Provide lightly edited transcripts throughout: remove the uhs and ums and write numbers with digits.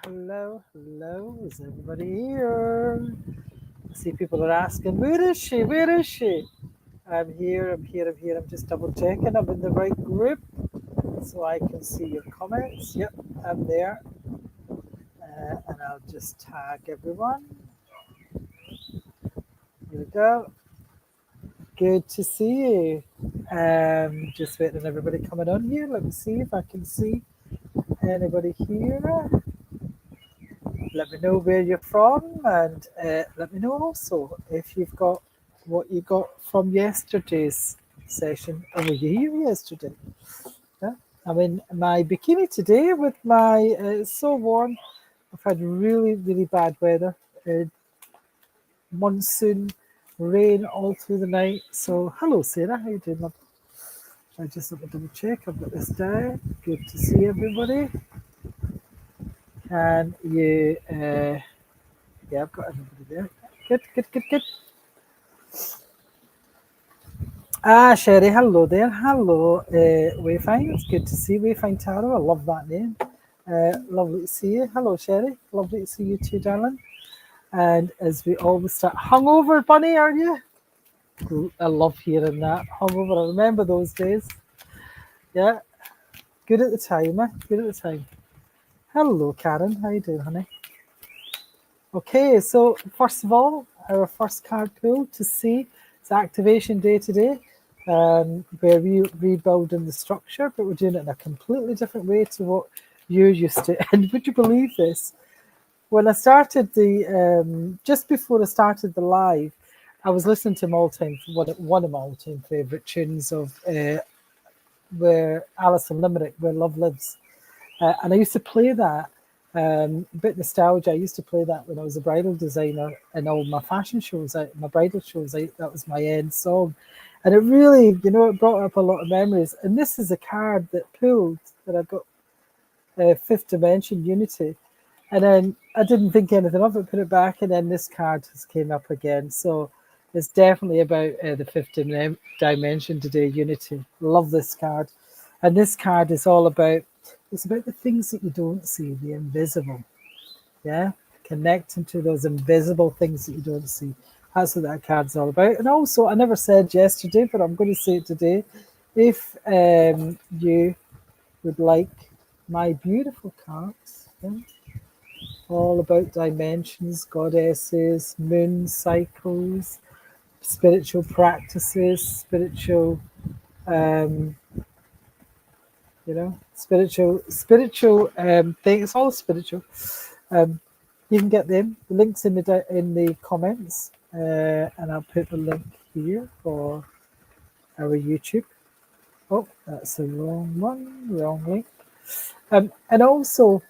hello. Is everybody here? I see people are asking, where is she? Where is she? I'm here. I'm just double checking. I'm in the right group so I can see your comments. Yep, I'm there. And I'll just tag everyone. Here we go. Good to see you. Just waiting on everybody coming on here. Let me see if I can see anybody here. Let me know where you're from, and let me know also if you've got what you got from yesterday's session. Or were you here yesterday? Yeah. I'm in my bikini today with my, it's so warm. I've had really, really bad weather. Monsoon rain all through the night. So, hello, Sarah. How you doing, love? I just want to double check. I've got this down. Good to see everybody. And you, yeah, I've got everybody there. Good. Ah, Sherry, hello there. Hello, Wayfind. It's good to see Wayfind Taro. I love that name. Lovely to see you. Hello, Sherry. Lovely to see you too, darling. And as we always start, hungover, Bunny, are you? I love hearing that. Hungover. I remember those days. Yeah, good at the time, eh? Good at the time. Hello, Karen. How you doing, honey? Okay, so first of all, our first card pull to see it's activation day today, where we're rebuilding the structure, but we're doing it in a completely different way to what you're used to. And would you believe this? When I started just before I started the live, I was listening to one of my all-time favourite tunes of where Alice in Limerick, Where Love Lives. And I used to play that, a bit nostalgia. I used to play that when I was a bridal designer and all my fashion shows, my bridal shows. That was my end song. And it really, it brought up a lot of memories. And this is a card that pulled that I got, Fifth Dimension Unity. And then I didn't think anything of it, put it back, and then this card has came up again. So it's definitely about the fifth dimension today, Unity. Love this card. And this card is all about, it's about the things that you don't see, the invisible. Yeah? Connecting to those invisible things that you don't see. That's what that card's all about. And also, I never said yesterday, but I'm going to say it today. If you would like my beautiful cards, yeah, all about dimensions, goddesses, moon cycles, spiritual practices, spiritual, spiritual things. It's all spiritual. You can get them. The links in the comments, and I'll put the link here for our YouTube. Oh, that's the wrong one. Wrong link. And also,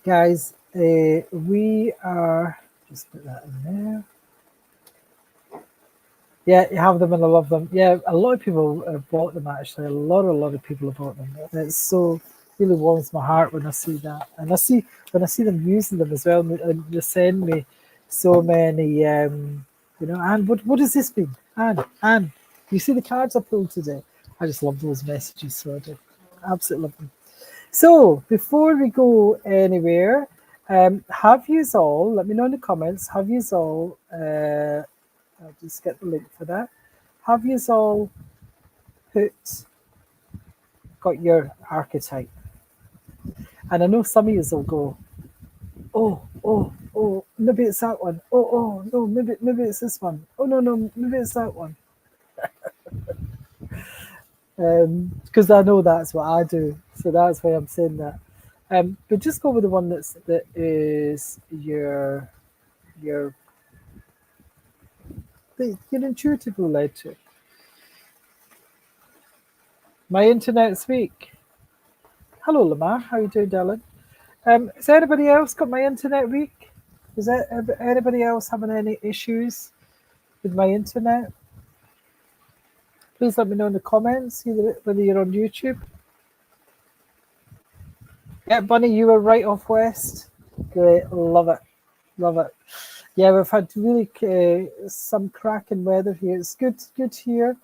guys, we are just put that in there. Yeah, you have them and I love them. Yeah, a lot of people have bought them actually. A lot of people have bought them. And it's so really warms my heart when I see that. And when I see them using them as well, and they send me so many Anne, what does this mean? Anne, you see the cards I pulled today? I just love those messages, so I do. Absolutely love them. So before we go anywhere, have yous all, let me know in the comments, have yous all, I'll just get the link for that. Have yous all got your archetype? And I know some of yous will go, oh, maybe it's that one. Oh, no, maybe it's this one. Oh, no, maybe it's that one. Because I know that's what I do. So that's why I'm saying that. But just go with the one that is your intuitively led to. My internet's weak. Hello, Lamar. How you doing, darling? Has anybody else got my internet weak? Is anybody else having any issues with my internet? Please let me know in the comments, whether you're on YouTube. Yeah, Bunny, you were right off west. Great, love it. Yeah, we've had really some cracking weather here. It's good here.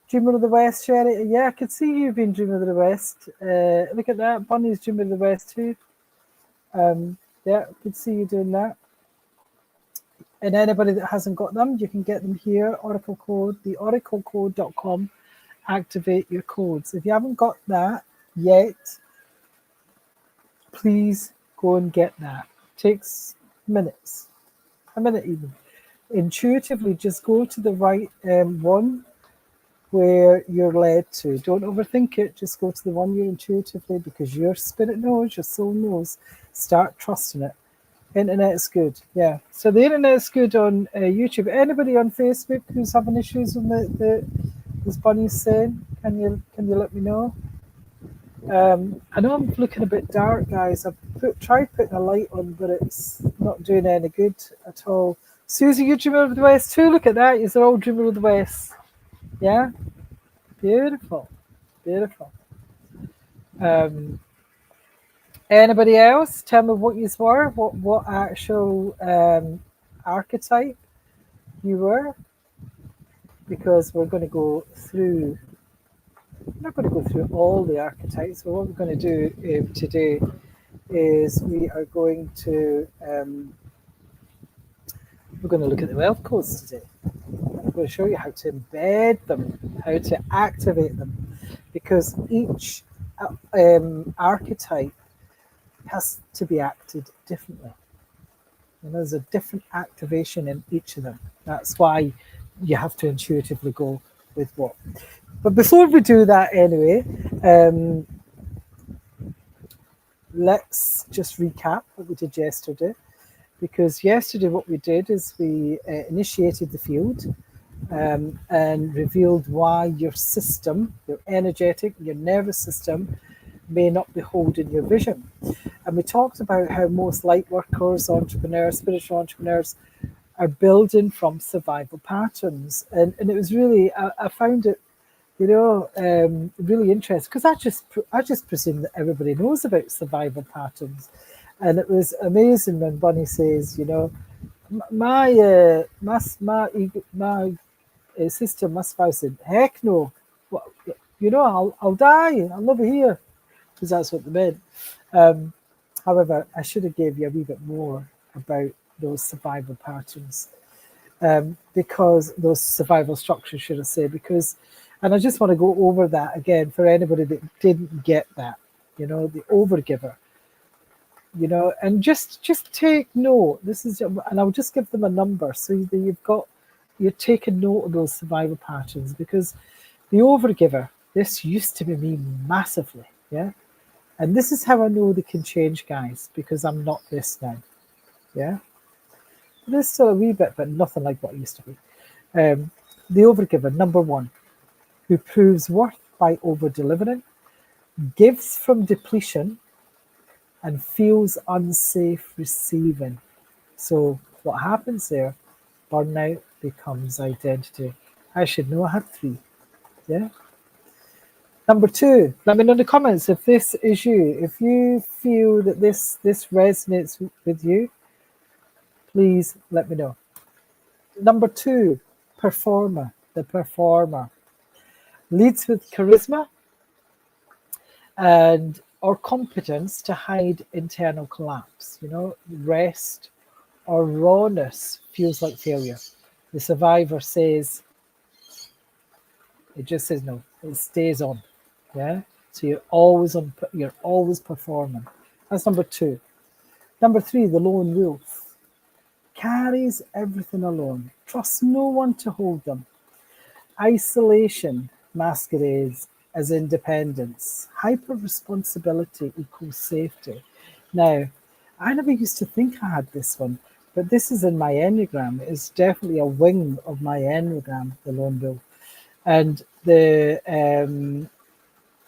Dreamer of the West, Sherry. Yeah, I could see you being Dreamer of the West. Look at that. Bunny's Dreamer of the West too. Yeah, good to see you doing that. And anybody that hasn't got them, you can get them here. Oracle code, the oraclecode.com. Activate your codes. If you haven't got that yet, please go and get that. Takes minutes, a minute even. Intuitively, just go to the right one where you're led to. Don't overthink it. Just go to the one you're intuitively, because your spirit knows, your soul knows. Start trusting it. Internet is good. Yeah. So the internet is good on YouTube. Anybody on Facebook who's having issues with the as Bonnie's saying, can you let me know? I know I'm looking a bit dark, guys. I've tried putting a light on, but it's not doing any good at all. Susie, you dreamer of the West too. Look at that. You're all dreamer of the West. Yeah. Beautiful. Beautiful. Anybody else? Tell me what you were. What actual archetype you were, because we're going to go through. I'm not going to go through all the archetypes, but what we're going to do today is we are going to we're going to look at the wealth codes today. I'm going to show you how to embed them, how to activate them, because each archetype has to be acted differently. And there's a different activation in each of them. That's why you have to intuitively go with what. But before we do that anyway, let's just recap what we did yesterday. Because yesterday what we did is we initiated the field and revealed why your system, your energetic, your nervous system, may not be holding your vision. And we talked about how most light workers, entrepreneurs, spiritual entrepreneurs are building from survival patterns. And it was really, I found it, really interesting, because I just presume that everybody knows about survival patterns. And it was amazing when Bonnie says, my sister, my spouse said, heck no, I'll die, I'll never hear, because that's what they meant. However, I should have gave you a wee bit more about those survival patterns, because those survival structures, should I say, because, and I just want to go over that again for anybody that didn't get that, the overgiver, and just take note. This is, and I'll just give them a number so that you're taking note of those survival patterns, because the overgiver, this used to be me massively, yeah. And this is how I know they can change, guys, because I'm not this now, yeah. There's still a wee bit, but nothing like what it used to be. The overgiver, number one, who proves worth by over-delivering, gives from depletion, and feels unsafe receiving. So what happens there? Burnout becomes identity. I should know. I had 3. Yeah. Number 2, let me know in the comments if this is you. If you feel that this resonates with you, please let me know. Number 2, performer. The performer leads with charisma and or competence to hide internal collapse. Rest or rawness feels like failure. The survivor says, it just says no, it stays on. Yeah. So you're always performing. That's number 2. Number 3, the lone wolf carries everything alone, trusts no one to hold them. Isolation masquerades as independence. Hyper responsibility equals safety. Now, I never used to think I had this one, but this is in my Enneagram. It's definitely a wing of my Enneagram, the lone wolf. And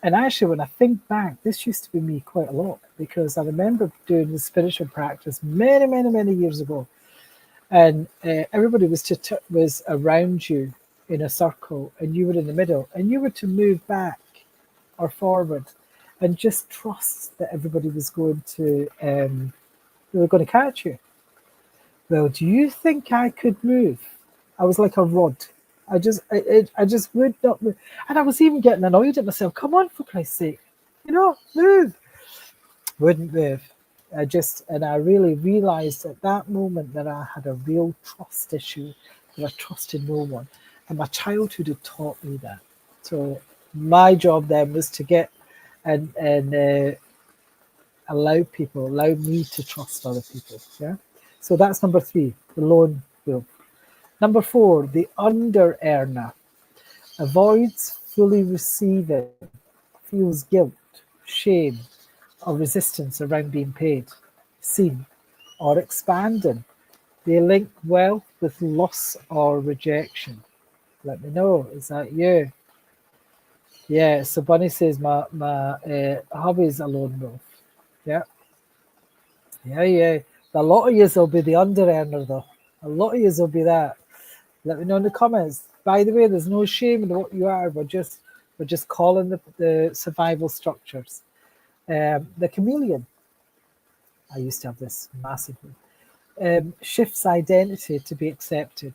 and actually, when I think back, this used to be me quite a lot, because I remember doing the spiritual practice many, many, many years ago, and everybody was around you in a circle, and you were in the middle, and you were to move back or forward, and just trust that everybody was going to they were going to catch you. Well, do you think I could move? I was like a rod. I just would not move. And I was even getting annoyed at myself. Come on, for Christ's sake. Move. Wouldn't move. And I really realized at that moment that I had a real trust issue, that I trusted no one. And my childhood had taught me that. So my job then was to get and allow me to trust other people. Yeah. So that's number 3, the lone wolf. Number 4, the under earner avoids fully receiving, feels guilt, shame, or resistance around being paid, seen, or expanding. They link wealth with loss or rejection. Let me know. Is that you? Yeah. So Bunny says my hobby is a lone wolf. Yeah. Yeah. A lot of yous will be the under earner though. A lot of yous will be that. Let me know in the comments. By the way, there's no shame in what you are. We're just calling the survival structures. The chameleon. I used to have this massively. Shifts identity to be accepted.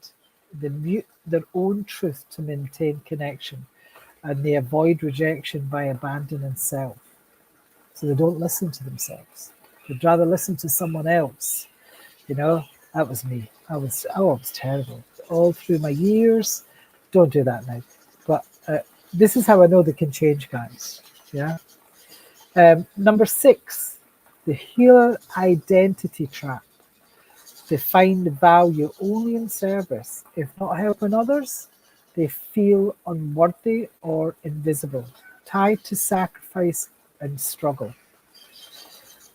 They mute their own truth to maintain connection, and they avoid rejection by abandoning self. So they don't listen to themselves. They'd rather listen to someone else. You know, that was me. I was terrible all through my years. Don't do that now. But this is how I know they can change, guys. Yeah. Number 6, the healer identity trap. They find value only in service. If not helping others, they feel unworthy or invisible, tied to sacrifice and struggle.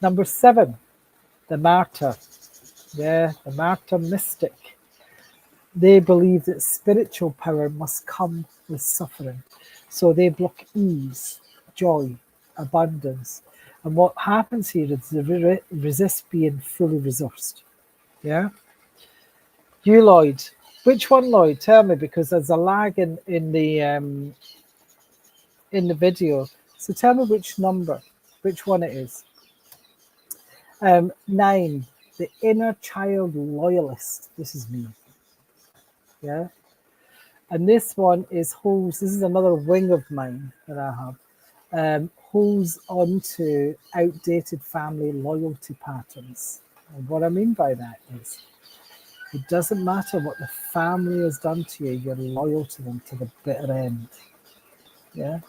Number 7, the martyr. Yeah, the martyr mystic. They believe that spiritual power must come with suffering. So they block ease, joy, abundance. And what happens here is they resist being fully resourced. Yeah? You, Lloyd. Which one, Lloyd? Tell me, because there's a lag in the video. So tell me which number, which one it is. 9, the inner child loyalist. This is me. Yeah. And this one is holds. This is another wing of mine that I have. Holds onto outdated family loyalty patterns. And what I mean by that is, it doesn't matter what the family has done to you, you're loyal to them to the bitter end. Yeah.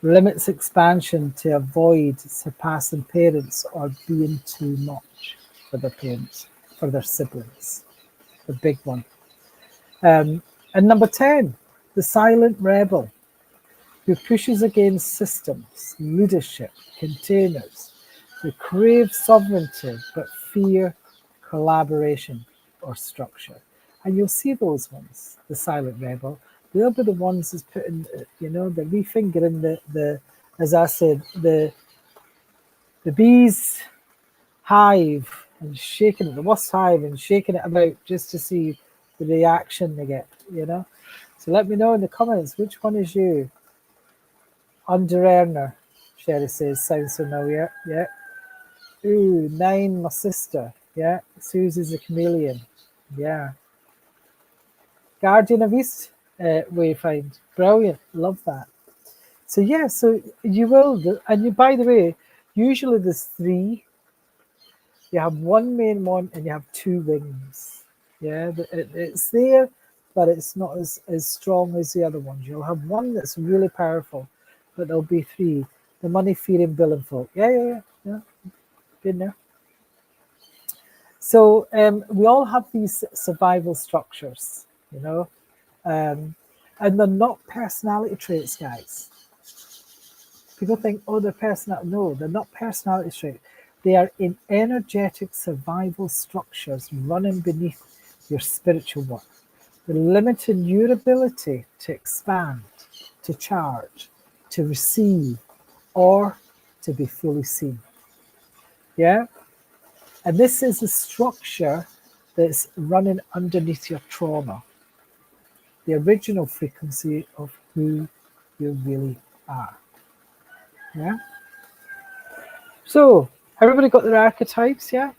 Limits expansion to avoid surpassing parents or being too much for their parents, for their siblings. The big one. And number 10, the silent rebel, who pushes against systems, leadership, containers. They crave sovereignty but fear collaboration or structure. And you'll see those ones, the silent rebel. They'll be the ones that's putting, the wee finger in the as I said, the bees hive and shaking it, the wasp hive and shaking it about just to see the reaction they get, So let me know in the comments, which one is you? Under earner, Sherry says, sounds familiar. Yeah. Ooh, 9, my sister. Yeah. Susie's a chameleon. Yeah. Guardian of East Wayfind. Brilliant. Love that. So yeah, so you will, and you, by the way, usually there's 3. You have one main one and you have 2 wings. Yeah, it's there, but it's not as strong as the other ones. You'll have one that's really powerful, but there'll be 3. The money, fear, and billing folk. Yeah. Been there. So we all have these survival structures, and they're not personality traits, guys. People think, oh, they're personality. No, they're not personality traits. They are in energetic survival structures running beneath your spiritual work. They're limiting your ability to expand, to charge, to receive, or to be fully seen. Yeah? And this is a structure that's running underneath your trauma, the original frequency of who you really are. Yeah? So, everybody got their archetypes, yeah?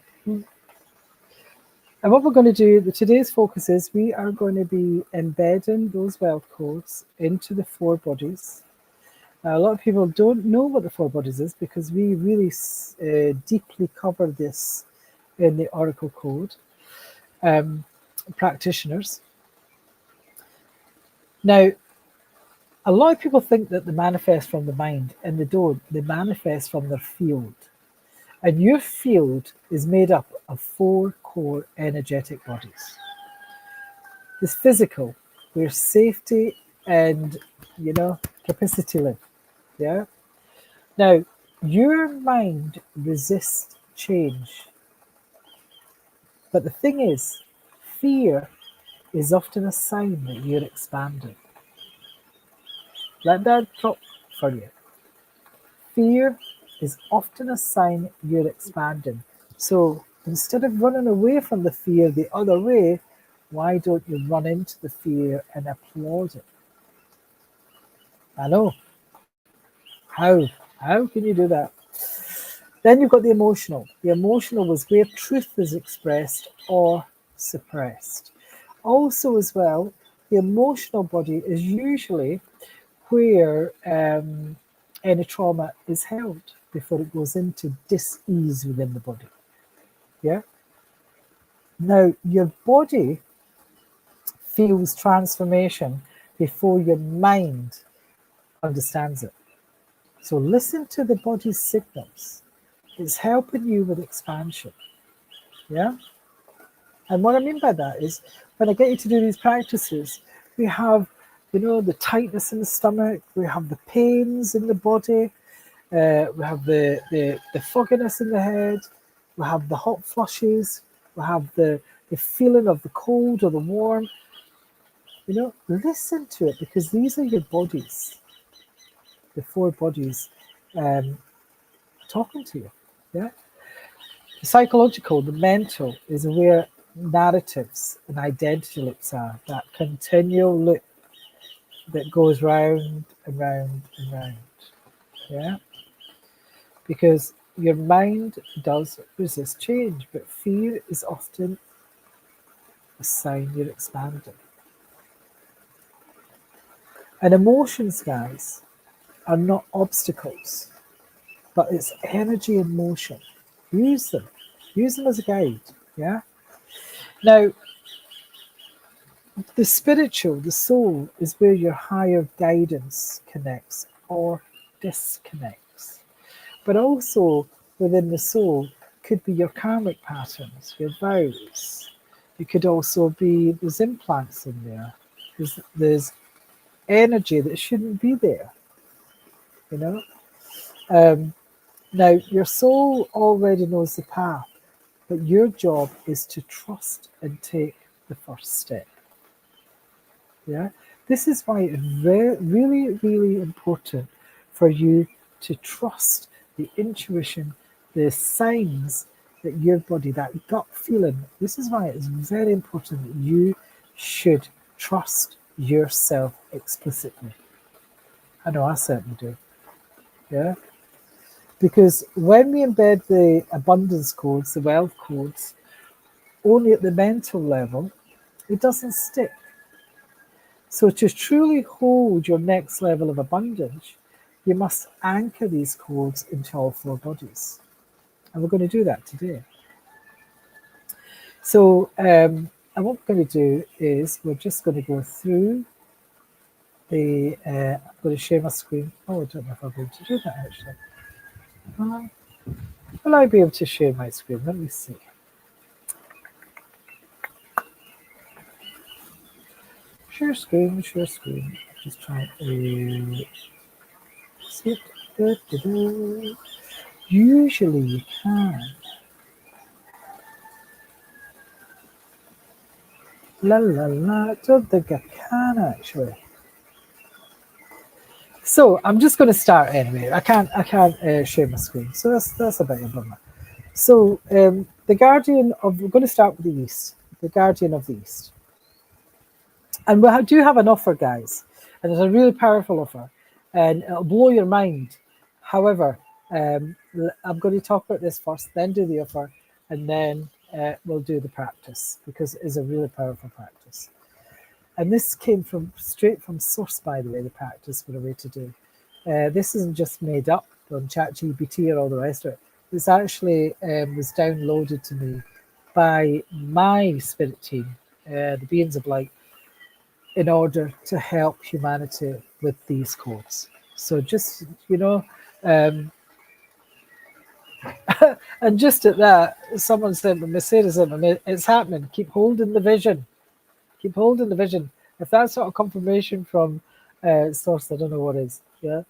And what we're going to do, today's focus is we are going to be embedding those wealth codes into the 4 bodies. A lot of people don't know what the four bodies is because we really deeply cover this in the Oracle Code. Practitioners. Now, a lot of people think that they manifest from the mind, and they don't. They manifest from their field. And your field is made up of four core energetic bodies. This physical, where safety and, capacity live. Yeah. Now, your mind resists change. But the thing is, fear is often a sign that you're expanding. Let that drop for you. Fear is often a sign you're expanding. So instead of running away from the fear the other way, why don't you run into the fear and applaud it? I know. How? How can you do that? Then you've got the emotional. The emotional was where truth is expressed or suppressed. Also, as well, the emotional body is usually where any trauma is held before it goes into dis-ease within the body. Yeah. Now, your body feels transformation before your mind understands it. So listen to the body's signals. It's helping you with expansion. Yeah. And what I mean by that is when I get you to do these practices, we have, the tightness in the stomach, we have the pains in the body, we have the fogginess in the head, we have the hot flushes, we have the feeling of the cold or the warm. Listen to it because these are your bodies, the four bodies talking to you. Yeah. The psychological, the mental is where narratives and identity loops are, that continual loop that goes round and round and round. Yeah. Because your mind does resist change, but fear is often a sign you're expanding. And emotions, guys, are not obstacles, but it's energy and motion. Use them. Use them as a guide. Yeah. Now, the spiritual, the soul, is where your higher guidance connects or disconnects. But also within the soul could be your karmic patterns, your vows. It could also be there's implants in there. There's energy that shouldn't be there. You know. Now your soul already knows the path, but your job is to trust and take the first step. Yeah, this is why it's really, really important for you to trust the intuition, the signs that your body, that gut feeling. This is why it's very important that you should trust yourself explicitly. I know I certainly do. Yeah, because when we embed the abundance codes, the wealth codes, only at the mental level, it doesn't stick. So to truly hold your next level of abundance, you must anchor these codes into all four bodies. And we're going to do that today. So and what we're going to do is we're just going to go through the, I'm going to share my screen. Oh, I don't know if I'm going to do that actually. Will I be able to share my screen? Let me see. Share screen, share screen. Just trying to see it. Usually you can. I don't think I can actually. So I'm just going to start anyway. I can't share my screen, so that's a bit of a bummer. So the guardian of, we're going to start with the East, the guardian of the East, and we do have an offer, guys, and it's a really powerful offer, and it'll blow your mind. However, I'm going to talk about this first, then do the offer, and then we'll do the practice because it is a really powerful practice. And this came straight from source, by the way, the practice, for a way to do. This isn't just made up on ChatGPT or all the rest of it. This actually was downloaded to me by my spirit team, the beings of light, in order to help humanity with these codes. So just, um, and just at that, someone said, Mercedes said, it's happening. Keep holding the vision. Keep holding the vision. If that's not a confirmation from source, I don't know what is. Yeah.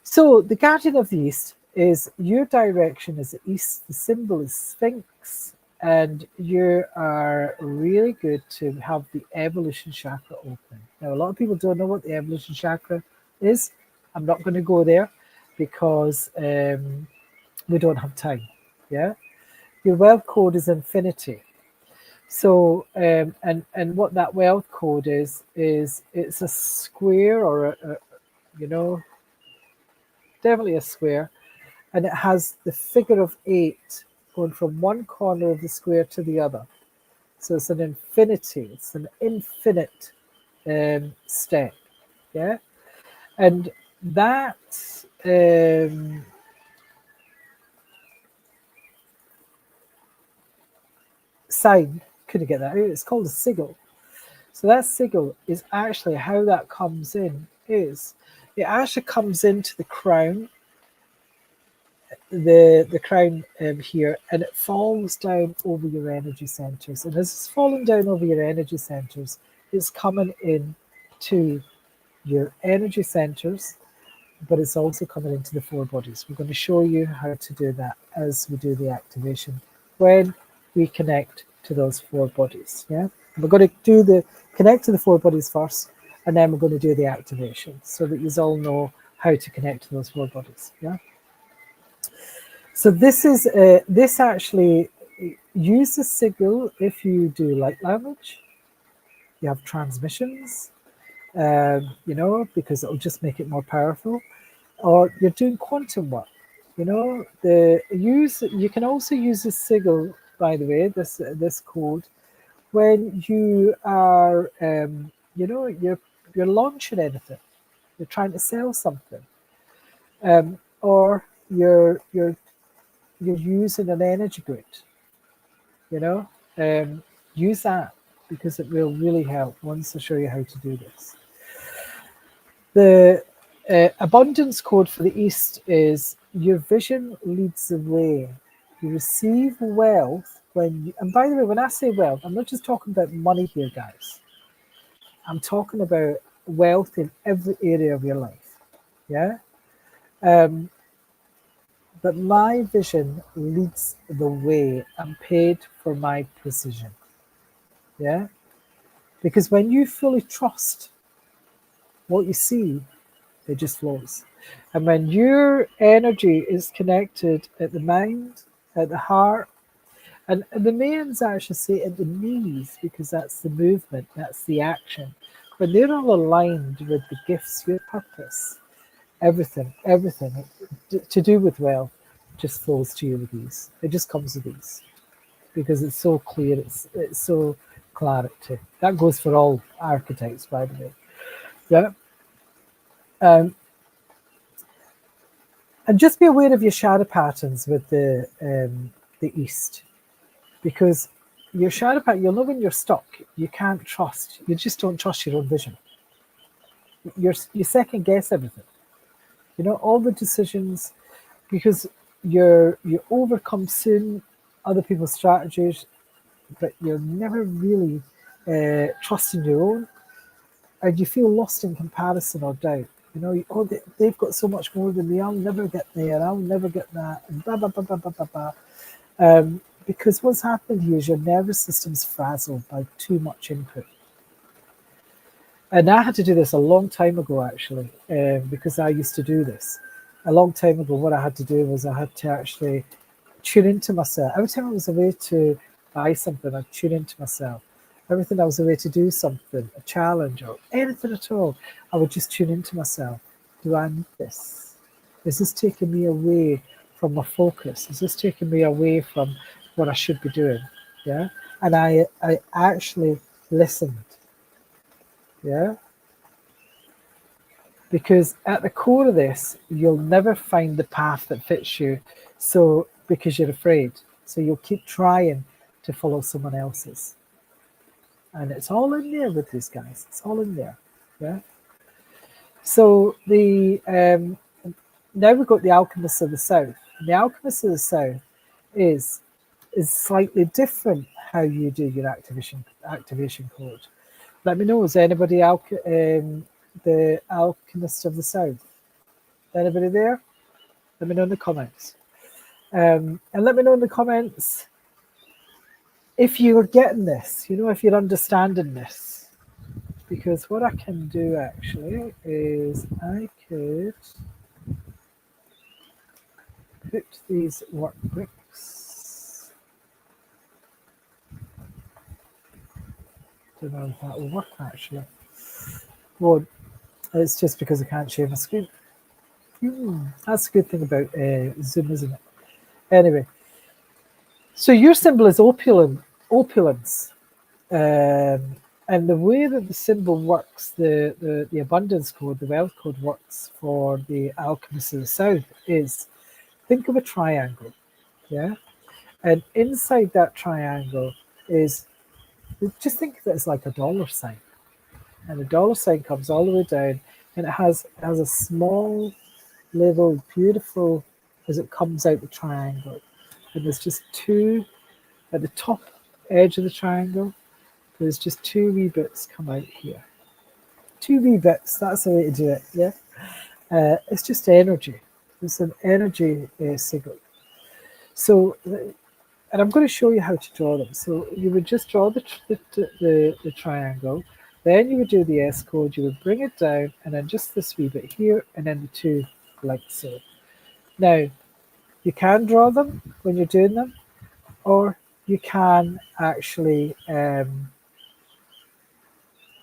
So the guardian of the east is your direction is the east. The symbol is Sphinx, and you are really good to have the evolution chakra open. Now, a lot of people don't know what the evolution chakra is. I'm not going to go there because we don't have time. Yeah. Your wealth code is infinity. So, and what that wealth code is it's a square or definitely a square, and it has the figure of 8 going from one corner of the square to the other. So it's an infinity. It's an infinite step. Yeah, and that sign, couldn't get that out. It's called a sigil. So that sigil is actually how that comes in. Is it actually comes into the crown, the crown here, and it falls down over your energy centers. And as it's falling down over your energy centers, it's coming in to your energy centers, but it's also coming into the four bodies. We're going to show you how to do that as we do the activation when we connect to those four bodies. Yeah, we're going to do the connect to the four bodies first, and then we're going to do the activation so that you all know how to connect to those four bodies. Yeah. So this is this actually use the signal if you do light language. You have transmissions, because it'll just make it more powerful. Or you're doing quantum work. You can also use this signal, by the way, this code, when you are you're launching anything, you're trying to sell something, or you're using an energy grid. Use that because it will really help once I show you how to do this. The abundance code for the East is your vision leads the way. You receive wealth and by the way, when I say wealth, I'm not just talking about money here, guys. I'm talking about wealth in every area of your life. Yeah. But my vision leads the way. I'm paid for my precision. Yeah. Because when you fully trust what you see, it just flows. And when your energy is connected at the mind, at the heart, and the mains actually say at the knees, because that's the movement, that's the action. When they're all aligned with the gifts, your purpose, everything to do with wealth just flows to you with ease. It just comes with ease because it's so clear, it's so clarity. That goes for all archetypes, by the way. Yeah. And just be aware of your shadow patterns with the East, because your shadow pattern, you'll know when you're stuck. You can't trust. You just don't trust your own vision. You second guess everything. All the decisions, because you overcome soon other people's strategies, but you're never really trusting your own, and you feel lost in comparison or doubt. They've got so much more than me. I'll never get there. I'll never get that. And blah, blah, blah, blah, blah, blah, blah. Because what's happened here is your nervous system's frazzled by too much input. And I had to do this a long time ago, actually, because I used to do this. A long time ago, what I had to do was I had to actually tune into myself. Every time I was away to buy something, I'd tune into myself. Everything I was away to do something, a challenge or anything at all, I would just tune into myself. Do I need this? Is this taking me away from my focus? Is this taking me away from what I should be doing? Yeah. And I actually listened. Yeah. because at the core of this, you'll never find the path that fits you. So because you're afraid, so you'll keep trying to follow someone else's, and it's all in there with these guys. It's all in there, yeah. So the now we've got the Alchemists of the South. And the Alchemists of the South is slightly different how you do your activation code. Let me know, is anybody the Alchemist of the South? Anybody there? Let me know in the comments. And let me know in the comments if you're getting this, if you're understanding this. Because what I can do actually is I could put these workbooks. Don't know if that will work actually. Well, it's just because I can't share my screen. That's a good thing about Zoom, isn't it? Anyway, so your symbol is opulence. And the way that the symbol works, the abundance code, the wealth code works for the Alchemists of the South is, think of a triangle, yeah? And inside that triangle is, just think of it as like a dollar sign. And the dollar sign comes all the way down, and it has a small little beautiful, as it comes out the triangle. And there's just two, at the top edge of the triangle, there's just two wee bits come out here. Two wee bits, that's the way to do it, yeah? It's just energy. It's an energy signal. So, and I'm going to show you how to draw them. So you would just draw the triangle, then you would do the S code, you would bring it down, and then just this wee bit here, and then the two like so. Now, you can draw them when you're doing them, or you can actually, now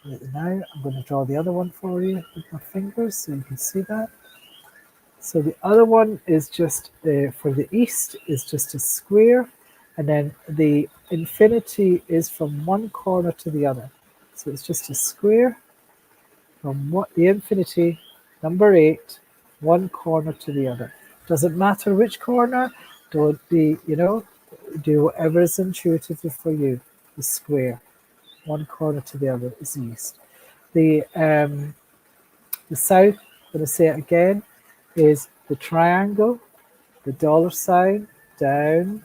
I'm going to draw the other one for you with my fingers so you can see that. So the other one is just, for the east, is just a square, and then the infinity is from one corner to the other. So it's just a square from the infinity, number 8, one corner to the other. Doesn't matter which corner, don't be, do whatever is intuitive for you. The square, one corner to the other is east. The south, I'm going to say it again, is the triangle, the dollar sign, down,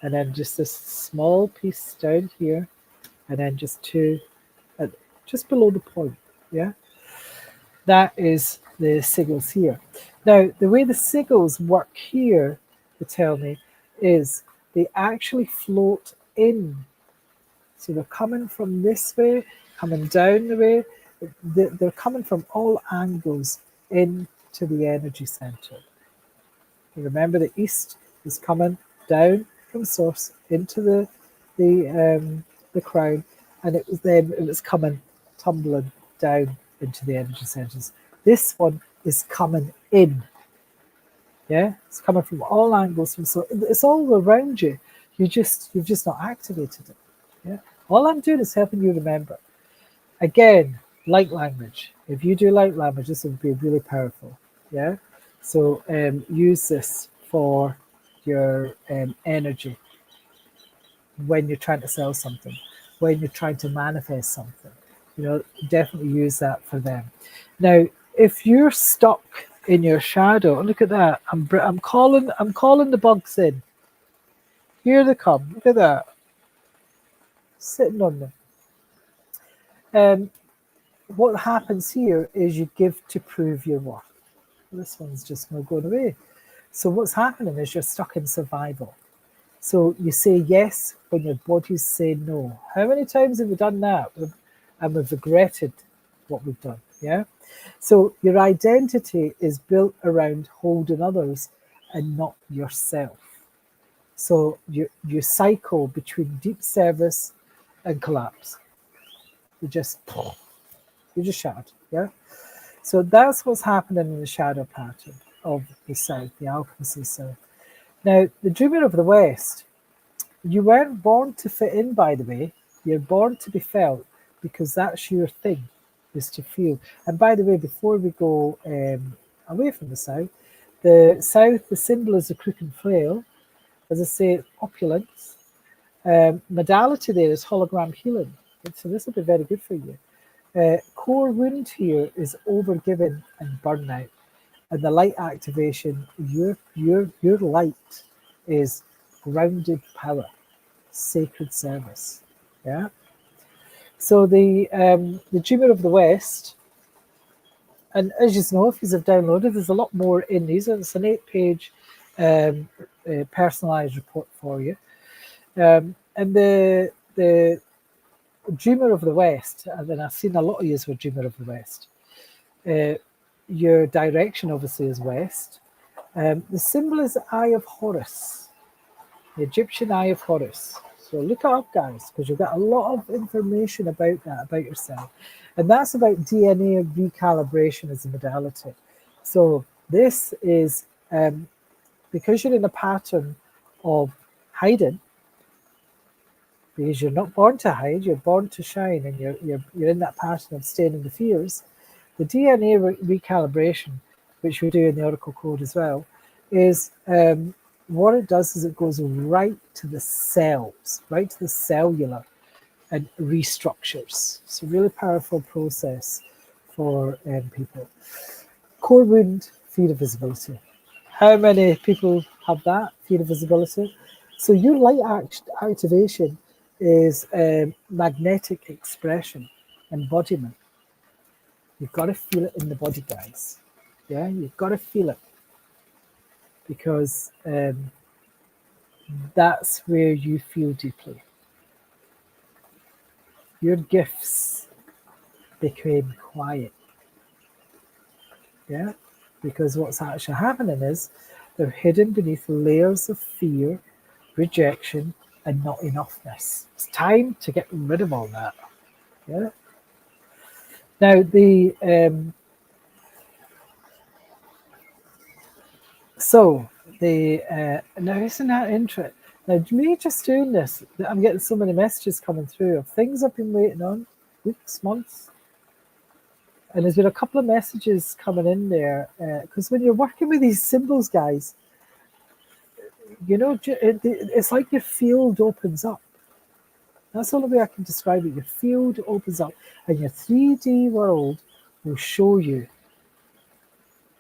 and then just this small piece down here, and then just two, just below the point, yeah? That is the sigils here. Now, the way the sigils work here, they tell me, is they actually float in. So they're coming from this way, coming down the way. They're coming from all angles into the energy center. Remember, the east is coming down from source into the crown, and it was coming tumbling down into the energy centers. This one is coming in. Yeah, it's coming from all angles. So it's all around you. You've just not activated it. Yeah, all I'm doing is helping you remember. Again, light language. If you do light language, this would be really powerful. Yeah, so use this for your energy when you're trying to sell something, when you're trying to manifest something. Definitely use that for them. Now, if you're stuck in your shadow, look at that. I'm calling the bugs in. Here they come. Look at that. Sitting on them. What happens here is you give to prove your worth. This one's just not going away. So what's happening is you're stuck in survival. So you say yes when your body's saying no. How many times have we done that? And we've regretted what we've done, yeah? So your identity is built around holding others and not yourself. So you cycle between deep service and collapse. You just shattered, yeah? So that's what's happening in the shadow pattern of the South, the Alchemists of the South. Now, the Dreamer of the West, you weren't born to fit in, by the way. You're born to be felt, because that's your thing. is to feel. And by the way, before we go away from the south, the symbol is a crook and flail. As I say, it's opulence. Modality there is hologram healing. So this will be very good for you. Core wound here is overgiving and burnout. And the light activation, your light is grounded power, sacred service. Yeah. So the Dreamer of the West, and as you know, if you've downloaded, there's a lot more in these. It's an 8-page personalized report for you. And the Dreamer of the West, and then I've seen a lot of you with Dreamer of the West. Your direction obviously is west. The symbol is the Eye of Horus, the Egyptian Eye of Horus. So look it up, guys, because you've got a lot of information about that, about yourself. And that's about DNA recalibration as a modality. So this is because you're in a pattern of hiding, because you're not born to hide, you're born to shine, and you're in that pattern of staying in the fears. The DNA recalibration, which we do in the Oracle Code as well, is what it does is it goes right to the cells, right to the cellular, and restructures. It's a really powerful process for people. Core wound, fear of visibility. How many people have that, fear of visibility? So your light activation is magnetic expression, embodiment. You've got to feel it in the body, guys. Yeah, you've got to feel it, because that's where you feel deeply. Your gifts became quiet. Yeah, because what's actually happening is they're hidden beneath layers of fear, rejection, and not enoughness. It's time to get rid of all that. Yeah. Now now isn't that interesting? Now me just doing this, I'm getting so many messages coming through of things I've been waiting on weeks, months, and there's been a couple of messages coming in there because when you're working with these symbols, guys, you know, it's like your field opens up. That's the only way I can describe it. Your field opens up, and your 3D world will show you.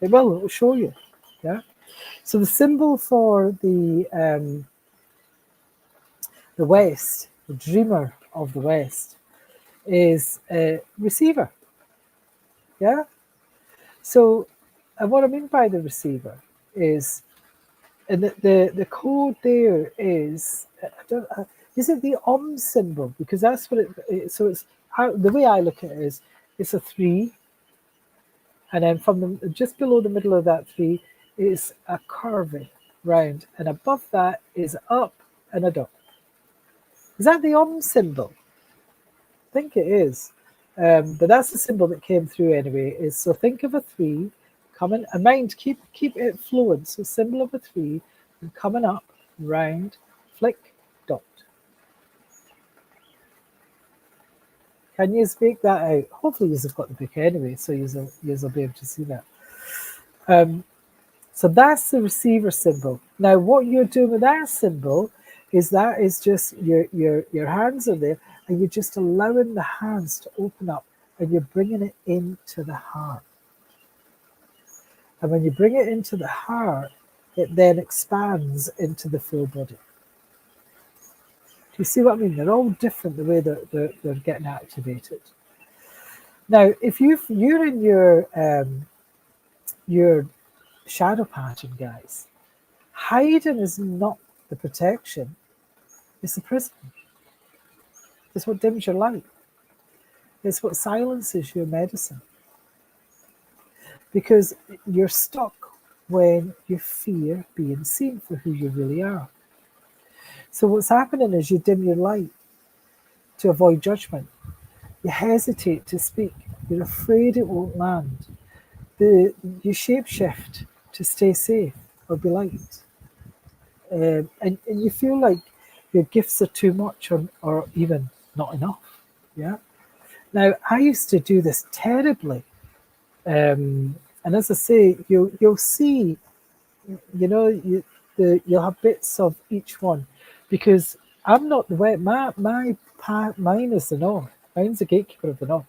It will show you. Yeah. So the symbol for the West, the Dreamer of the West, is a receiver. Yeah. So, what I mean by the receiver is, and the code there is, is it the symbol? Because that's what it. So it's the way I look at it is, it's a 3, and then from just below the middle of that 3 is a curvy round, and above that is up and a dot. Is that the symbol? I think it is. But that's the symbol that came through anyway. So think of a 3 coming, and mind, keep it fluid. So symbol of a 3 and coming up, round, flick, dot. Can you make that out? Hopefully you've got the book anyway, so you'll be able to see that. So that's the receiver symbol. Now what you're doing with that symbol is just your hands are there, and you're just allowing the hands to open up, and you're bringing it into the heart. And when you bring it into the heart, it then expands into the full body. Do you see what I mean? They're all different the way they're getting activated. Now, if you're in your shadow pattern, guys, hiding is not the protection, it's the prison. It's what dims your light. It's what silences your medicine. Because you're stuck when you fear being seen for who you really are. So what's happening is you dim your light to avoid judgment. You hesitate to speak. You're afraid it won't land. You shapeshift to stay safe or be liked. And you feel like your gifts are too much or even not enough. Yeah. Now, I used to do this terribly. And as I say, you'll see, you'll have bits of each one, because I'm not the way. Mine is the north. Mine's the gatekeeper of the north.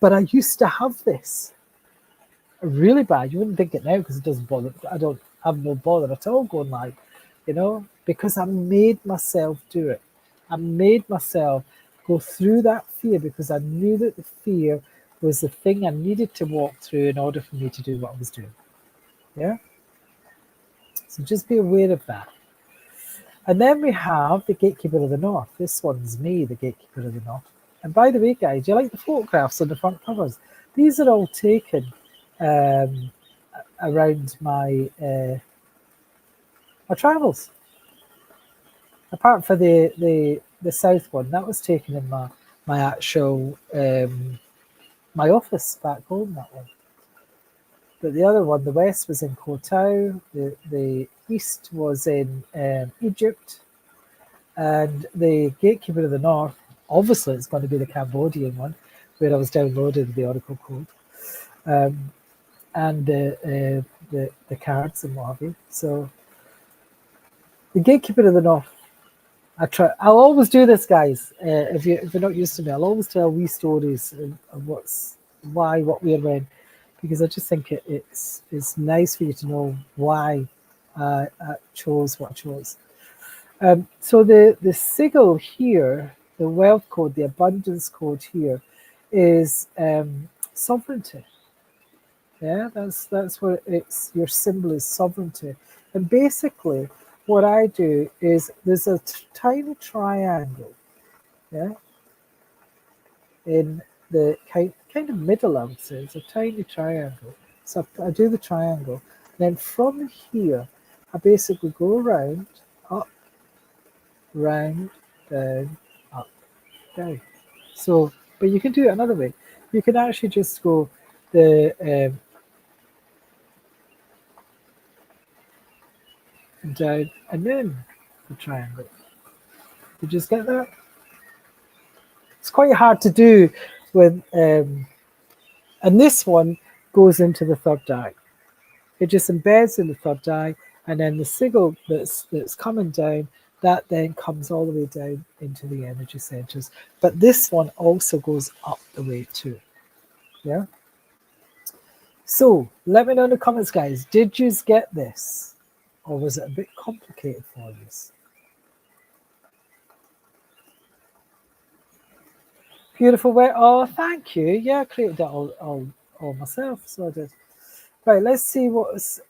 But I used to have this really bad. You wouldn't think it now because it doesn't bother. I don't have no bother at all going live, because I made myself do it. I made myself go through that fear because I knew that the fear was the thing I needed to walk through in order for me to do what I was doing. Yeah. So just be aware of that. And then we have the gatekeeper of the north. This one's me, the gatekeeper of the north. And by the way, guys, you like the photographs on the front covers? These are all taken around my travels. Apart for the south one, that was taken in my actual my office back home. That one, but the other one, the west, was in Koh Tao. The east was in Egypt, and the gatekeeper of the north, obviously, it's going to be the Cambodian one, where I was downloading the Oracle code. And the cards and what have you. So the gatekeeper of the north. I'll always do this, guys. If you're not used to me, I'll always tell wee stories of why, what, where, when, because I just think it's nice for you to know why I chose what I chose. So the sigil here, the wealth code, the abundance code here, is sovereignty. Yeah, that's what it's. Your symbol is sovereignty, and basically, what I do is there's a tiny triangle, yeah, in the kind of middle. I would say it's a tiny triangle. So I do the triangle, then from here, I basically go around, up, round, down, up, down. So, but you can do it another way. You can actually just go the down and then the triangle. You just get that? It's quite hard to do with, and this one goes into the third eye. It just embeds in the third eye, and then the sigil that's coming down, that then comes all the way down into the energy centers. But this one also goes up the way too. Yeah. So let me know in the comments, guys. Did you get this, or was it a bit complicated for you? Beautiful way. Oh, thank you. Yeah, I created that all myself, so I did. Right, let's see what's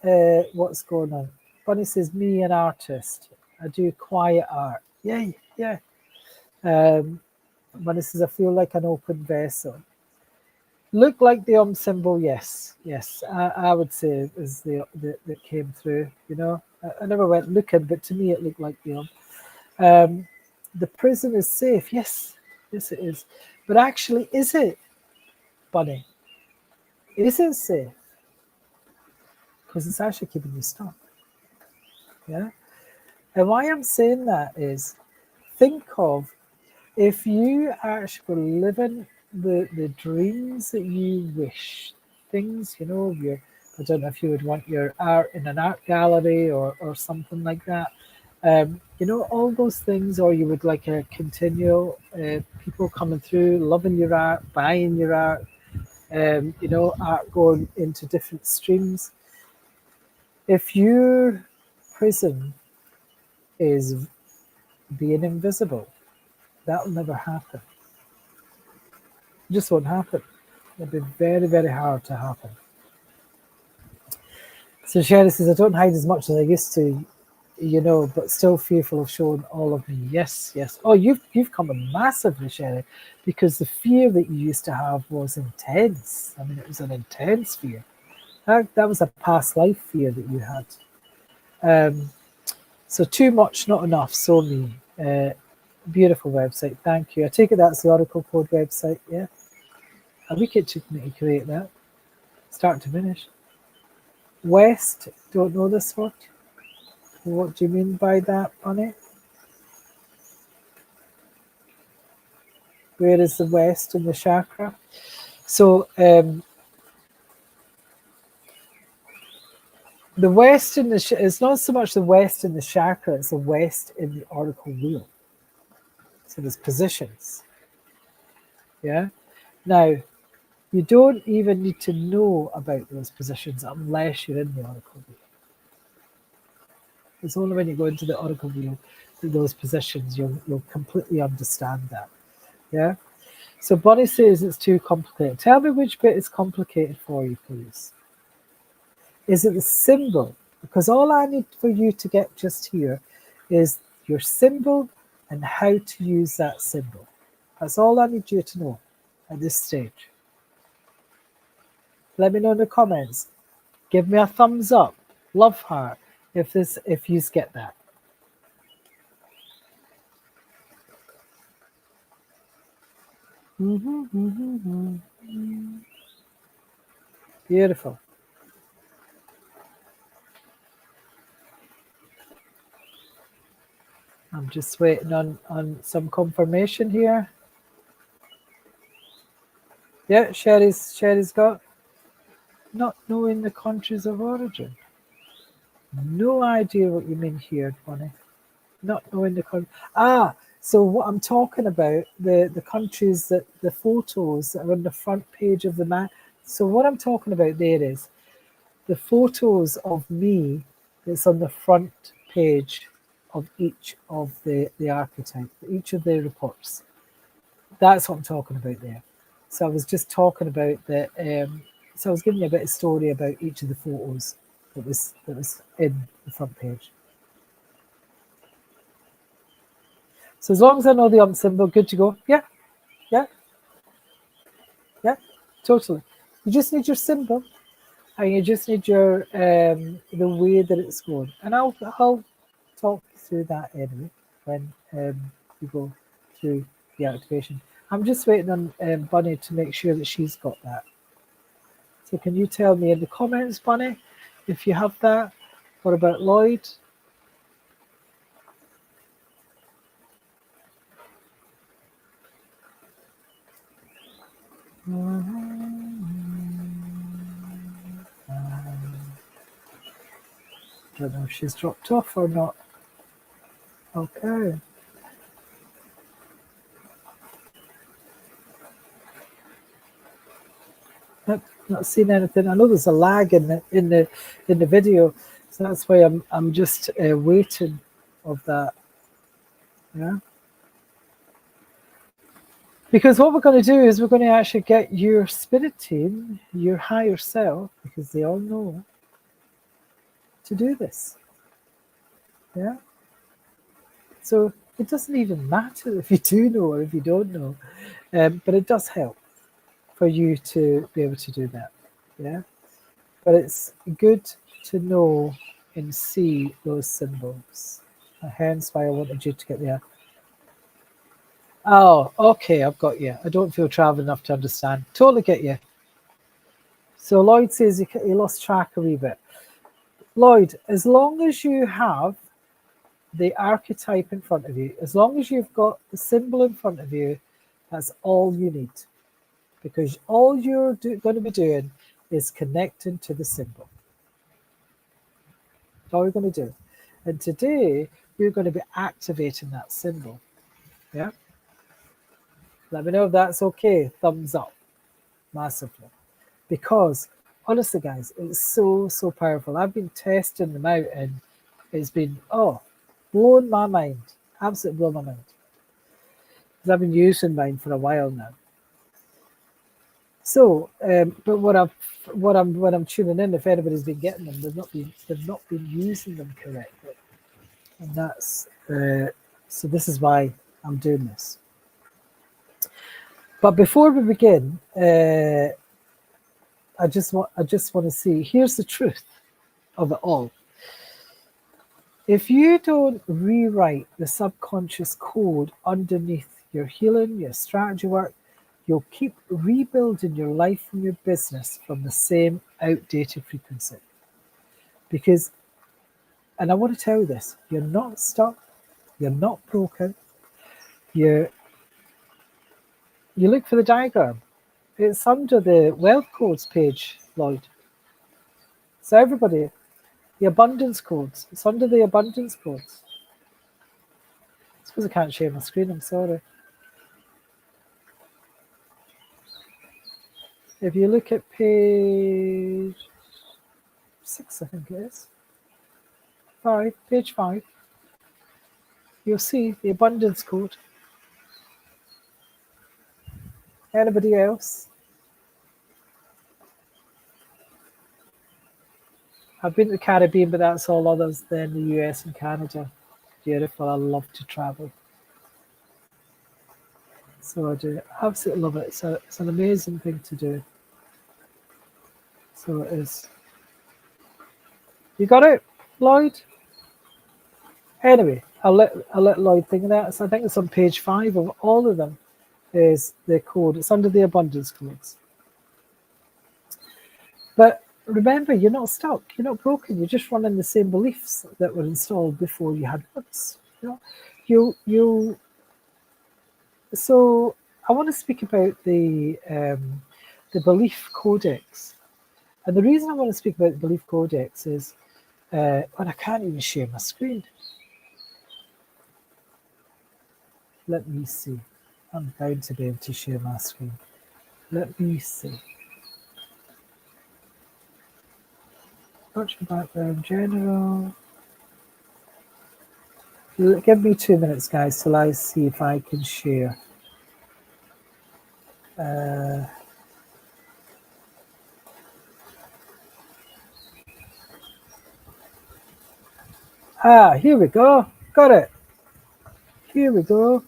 going on. Bunny says, me an artist. I do quiet art. Yay, yeah. Bunny says, I feel like an open vessel. Look like the symbol, yes. I would say is that came through, I never went looking, but to me it looked like the the prison is safe. Yes it is. But actually, is it, Bunny? Is it safe? Because it's actually keeping you stuck. Yeah. And why I'm saying that is, think of if you actually were living the dreams that you wish, things, I don't know if you would want your art in an art gallery or something like that. All those things, or you would like a continual people coming through, loving your art, buying your art, art going into different streams. If your prison is being invisible, that'll never happen. It just won't happen. It'll be very, very hard to happen. So Sherry says, I don't hide as much as I used to, but still fearful of showing all of me. Yes. Oh, you've come in massively, Sherry, because the fear that you used to have was intense. I mean, it was an intense fear. That was a past life fear that you had. So too much, not enough. So me. Beautiful website. Thank you. I take it that's the Oracle Code website. Yeah. A week it took me to create that, start to finish. West, don't know this word. What do you mean by that, Bunny? Where is the west in the chakra? So the west in the it's not so much the west in the chakra, it's the west in the oracle wheel. So there's positions. Yeah. Now, you don't even need to know about those positions unless you're in the oracle wheel. It's only when you go into the oracle wheel that those positions you'll completely understand that. Yeah. So Bonnie says it's too complicated. Tell me which bit is complicated for you, please. Is it the symbol? Because all I need for you to get just here is your symbol and how to use that symbol. That's all I need you to know at this stage. Let me know in the comments. Give me a thumbs up, love heart, if you get that. Beautiful. I'm just waiting on some confirmation here. Yeah, Sherry's got not knowing the countries of origin. No idea what you mean here, Bonnie. Not knowing the country. So what I'm talking about, the countries that the photos that are on the front page of the map. So what I'm talking about there is the photos of me that's on the front page of each of the archetype, each of the reports. That's what I'm talking about there. So I was just talking about the. So I was giving you a bit of story about each of the photos that was in the front page. So as long as I know the symbol, good to go. Yeah, totally. You just need your symbol, and you just need your the way that it's going. And I'll talk through that anyway when we go through the activation. I'm just waiting on Bunny to make sure that she's got that. So can you tell me in the comments, Bunny, if you have that? What about Lloyd? Don't know if she's dropped off or not. Okay. Nope, not seen anything. I know there's a lag in the video, so that's why I'm just waiting of that. Yeah. Because what we're going to do is we're going to actually get your spirit team, your higher self, because they all know, to do this. Yeah. So it doesn't even matter if you do know or if you don't know, but it does help for you to be able to do that. Yeah. But it's good to know and see those symbols. Hence why I wanted you to get there. Oh, okay, I've got you. I don't feel traveled enough to understand. Totally get you. So Lloyd says he lost track a wee bit. Lloyd, as long as you have the archetype in front of you, as long as you've got the symbol in front of you, that's all you need. Because all you're going to be doing is connecting to the symbol. That's all you're going to do. And today, we're going to be activating that symbol. Yeah? Let me know if that's okay. Thumbs up. Massively. Because, honestly, guys, it's so, so powerful. I've been testing them out and it's been, blown my mind. Absolutely blown my mind. Because I've been using mine for a while now. So, but what I'm tuning in, if anybody's been getting them, they've not been using them correctly, and that's so. This is why I'm doing this. But before we begin, I just want to see. Here's the truth of it all. If you don't rewrite the subconscious code underneath your healing, your strategy work, you'll keep rebuilding your life and your business from the same outdated frequency. Because, and I want to tell you this, you're not stuck, you're not broken, you're You look for the diagram. It's under the wealth codes page, Lloyd. So everybody, the abundance codes. It's under the abundance codes. I suppose I can't share my screen, I'm sorry. If you look at page 6, I think it is. 5, page 5, you'll see the abundance code. Anybody else? I've been to the Caribbean, but that's all others than the US and Canada. Beautiful, I love to travel. So I do absolutely love it. It's an amazing thing to do. So it is. You got it, Lloyd? Anyway, I'll let Lloyd think of that. So I think it's on page 5 of all of them is the code. It's under the abundance codes. But remember, you're not stuck. You're not broken. You're just running the same beliefs that were installed before you had once. You. So I want to speak about the Belief Codex, and the reason I want to speak about the Belief Codex is, and I can't even share my screen. Let me see. I'm bound to be able to share my screen. Let me see. Virtual background general. Give me 2 minutes, guys, till I see if I can share. Here we go. Got it. Here we go.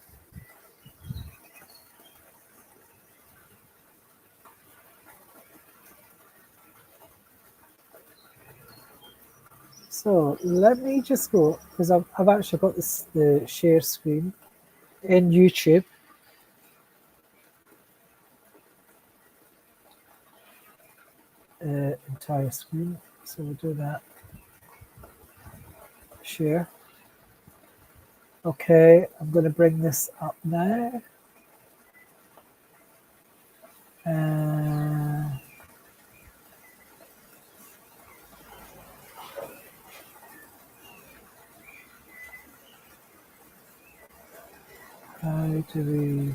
So let me just go, because I've actually got the share screen in YouTube. Entire screen. So we'll do that. Share. Okay, I'm going to bring this up now. How do we...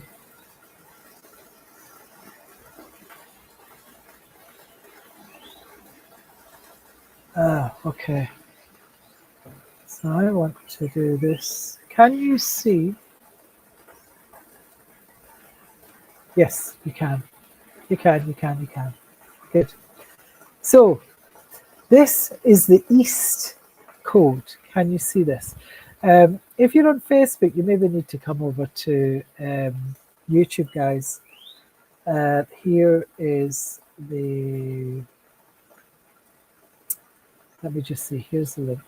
okay. So I want to do this. Can you see? Yes, you can. You can. Good. So this is the East code. Can you see this? If you're on Facebook, you maybe need to come over to YouTube, guys. Here is the... Let me just see. Here's the link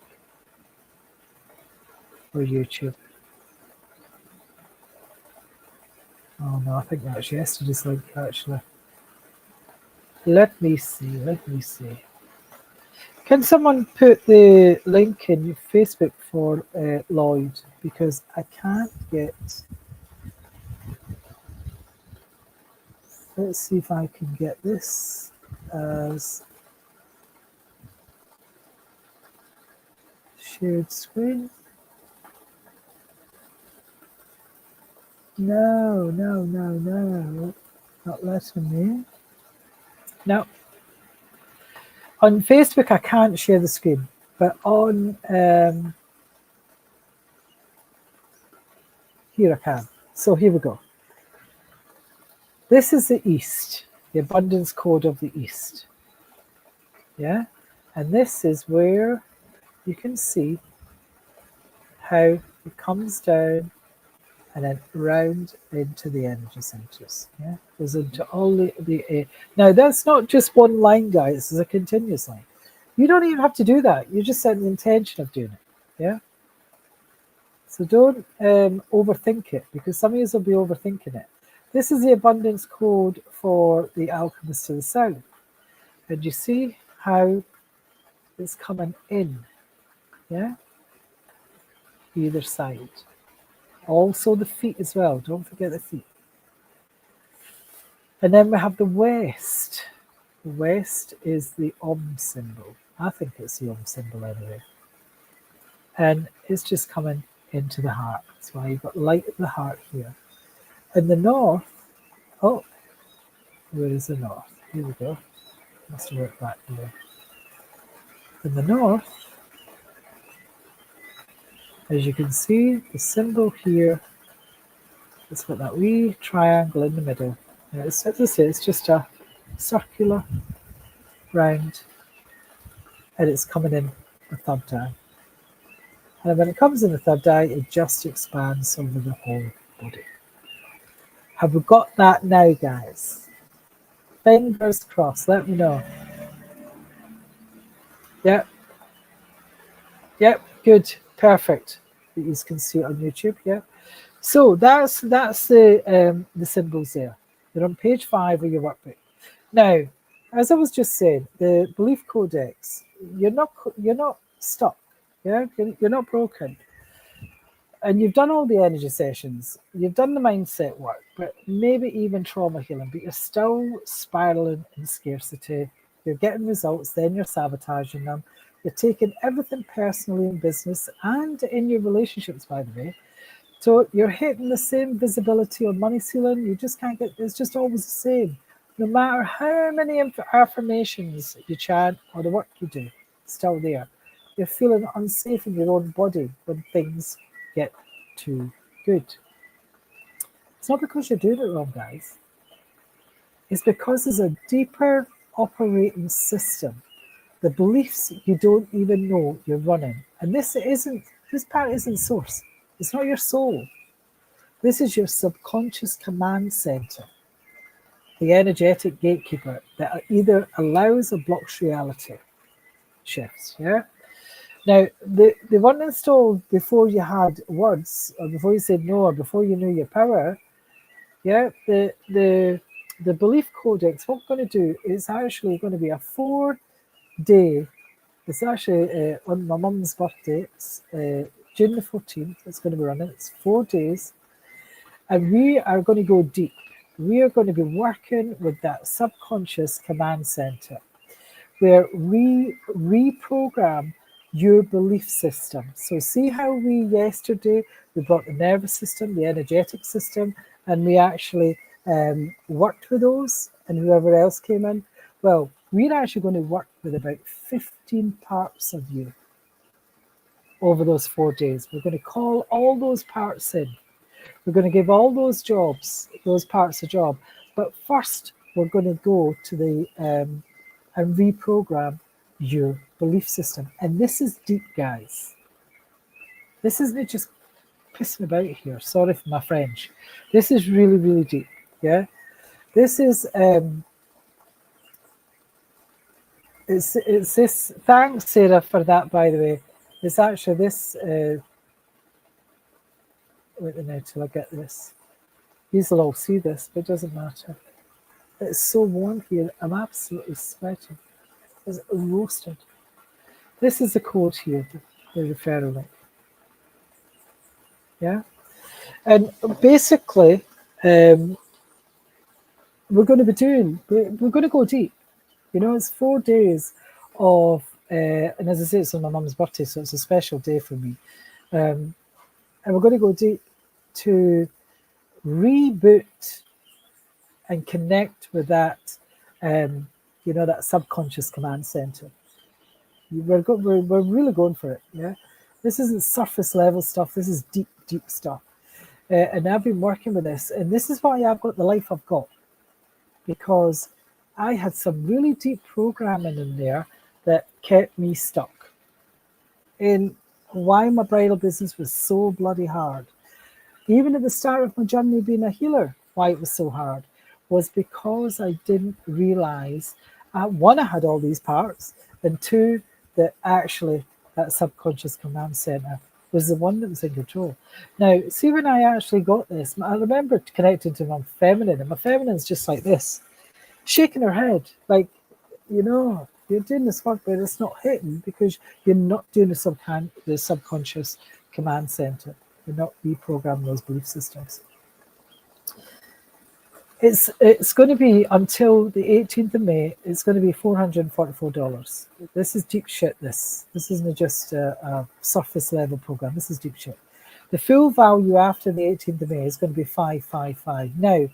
for YouTube. Oh no, I think that's yesterday's link actually. Let me see. Can someone put the link in Facebook for Lloyd? Because I can't get... Let's see if I can get this as shared screen. No. Not letting me. Now, on Facebook, I can't share the screen, but on here I can. So here we go. This is the East, the abundance code of the East. Yeah, and this is where you can see how it comes down and then round into the energy centers. Yeah, goes into all the now that's not just one line, guys. It's a continuous line. You don't even have to do that. You just set the intention of doing it. Yeah. So don't overthink it, because some of you will be overthinking it. This is the abundance code for the alchemist to the south, and you see how it's coming in. Yeah. Either side. Also the feet as well. Don't forget the feet. And then we have the west. The west is the symbol. I think it's the symbol anyway. And it's just coming into the heart. That's why you've got light at the heart here. And the north, oh, where is the north? Here we go. Must have worked back here. In the north, as you can see, the symbol here, it's got that wee triangle in the middle. And it's, as I say, it's just a circular round, and it's coming in the third eye. And when it comes in the third eye, it just expands over the whole body. Have we got that now, guys? Fingers crossed, let me know. Yep. Yep, good, perfect. You can see it on YouTube, yeah. So that's the symbols there. They're on page 5 of your workbook. Now, as I was just saying, the Belief Codex, you're not stuck, yeah. You're not broken, and you've done all the energy sessions, you've done the mindset work, but maybe even trauma healing, but you're still spiraling in scarcity. You're getting results, then you're sabotaging them. You're taking everything personally in business and in your relationships, by the way. So you're hitting the same visibility on money ceiling. You just can't get, it's just always the same. No matter how many affirmations you chant or the work you do, it's still there. You're feeling unsafe in your own body when things get too good. It's not because you're doing it wrong, guys. It's because there's a deeper operating system. The beliefs you don't even know you're running. And this part isn't source. It's not your soul. This is your subconscious command center, the energetic gatekeeper that either allows or blocks reality shifts. Yeah. Now, the one installed before you had words, or before you said no, or before you knew your power. Yeah. The Belief Codex. What we're going to do is actually going to be a 4-day. It's actually on my mum's birthday. It's June the 14th. It's going to be running. It's 4 days. And we are going to go deep. We are going to be working with that subconscious command center where we reprogram your belief system. So see how yesterday we brought the nervous system, the energetic system, and we actually worked with those and whoever else came in. Well, we're actually going to work with about 15 parts of you over those 4 days. We're going to call all those parts in. We're going to give all those parts a job. But first, we're going to go to the and reprogram your belief system. And this is deep, guys. This isn't just pissing about here. Sorry for my French. This is really, really deep. Yeah. This is it's this. Thanks, Sarah, for that. By the way, it's actually this. Wait a minute till I get this. You'll all see this, but it doesn't matter. It's so warm here. I'm absolutely sweating. It's roasted. This is the code here, the referral link. Yeah, and basically, we're going to be doing. We're going to go deep. You know, it's 4 days of, and as I say, it's on my mum's birthday, so it's a special day for me. And we're going to go deep to reboot and connect with that, that subconscious command center. We're really going for it. Yeah, this isn't surface level stuff. This is deep, deep stuff. And I've been working with this, and this is why I've got the life I've got, because I had some really deep programming in there that kept me stuck in why my bridal business was so bloody hard. Even at the start of my journey being a healer, why it was so hard was because I didn't realize, one, I had all these parts, and two, that actually that subconscious command center was the one that was in control. Now, see, when I actually got this, I remember connecting to my feminine, and my feminine's just like this, shaking her head, like, you're doing this work, but it's not hitting because you're not doing the subconscious command center. You're not reprogramming those belief systems. It's going to be until the 18th of May. It's going to be $444. This is deep shit. This isn't just a surface level program. This is deep shit. The full value after the 18th of May is going to be 555. Now,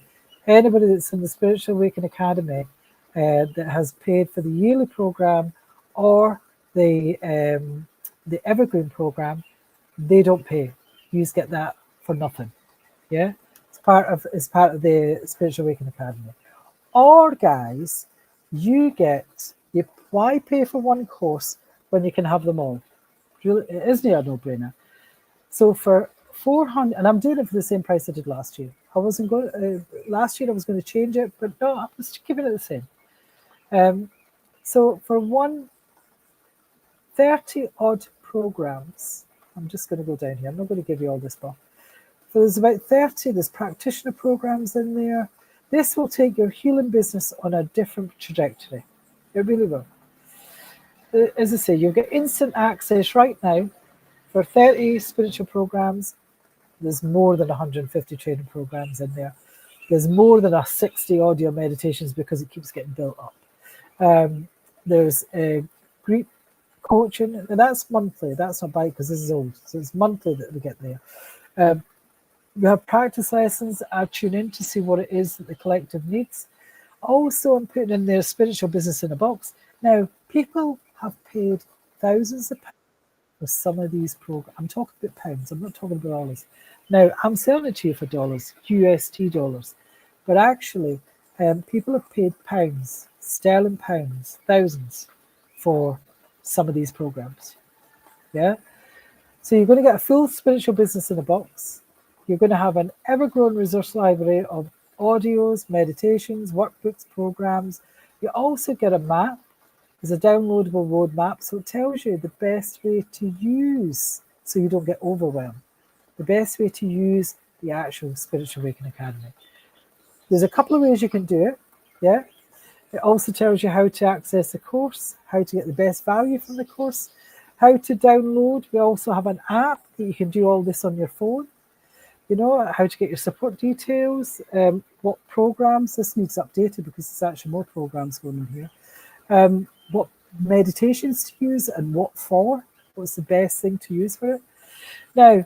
anybody that's in the Spiritual Awakening Academy that has paid for the yearly program or the Evergreen program, they don't pay. You just get that for nothing. Yeah, it's part of the Spiritual Awakening Academy. Or guys, why pay for one course when you can have them all? Really, isn't it a no-brainer? So for 400, and I'm doing it for the same price I did last year. I wasn't going last year. I was going to change it, but no, I was keeping it the same. So for 130 odd programs, I'm just going to go down here. I'm not going to give you all this stuff. So there's about 30. There's practitioner programs in there. This will take your healing business on a different trajectory. It really will. As I say, you'll get instant access right now for 30 spiritual programs. There's more than 150 training programs in there. There's more than 60 audio meditations because it keeps getting built up. There's a group coaching, and that's monthly. That's not by because this is old, so it's monthly that we get there. We have practice lessons. I tune in to see what it is that the collective needs. Also, I'm putting in their spiritual business in a box. Now, people have paid thousands of pounds for some of these programs. I'm talking about pounds. I'm not talking about dollars. Now, I'm selling it to you for dollars, USD dollars. But actually, people have paid pounds, sterling pounds, thousands for some of these programs. Yeah? So you're going to get a full spiritual business in a box. You're going to have an ever-growing resource library of audios, meditations, workbooks, programs. You also get a map. There's a downloadable roadmap, so it tells you the best way to use so you don't get overwhelmed. The best way to use the actual Spiritual Awakening Academy. There's a couple of ways you can do it. Yeah. It also tells you how to access the course, how to get the best value from the course, how to download. We also have an app that you can do all this on your phone. You know, how to get your support details, what programs. This needs updated because there's actually more programs going on here. What meditations to use and what for. What's the best thing to use for it? Now,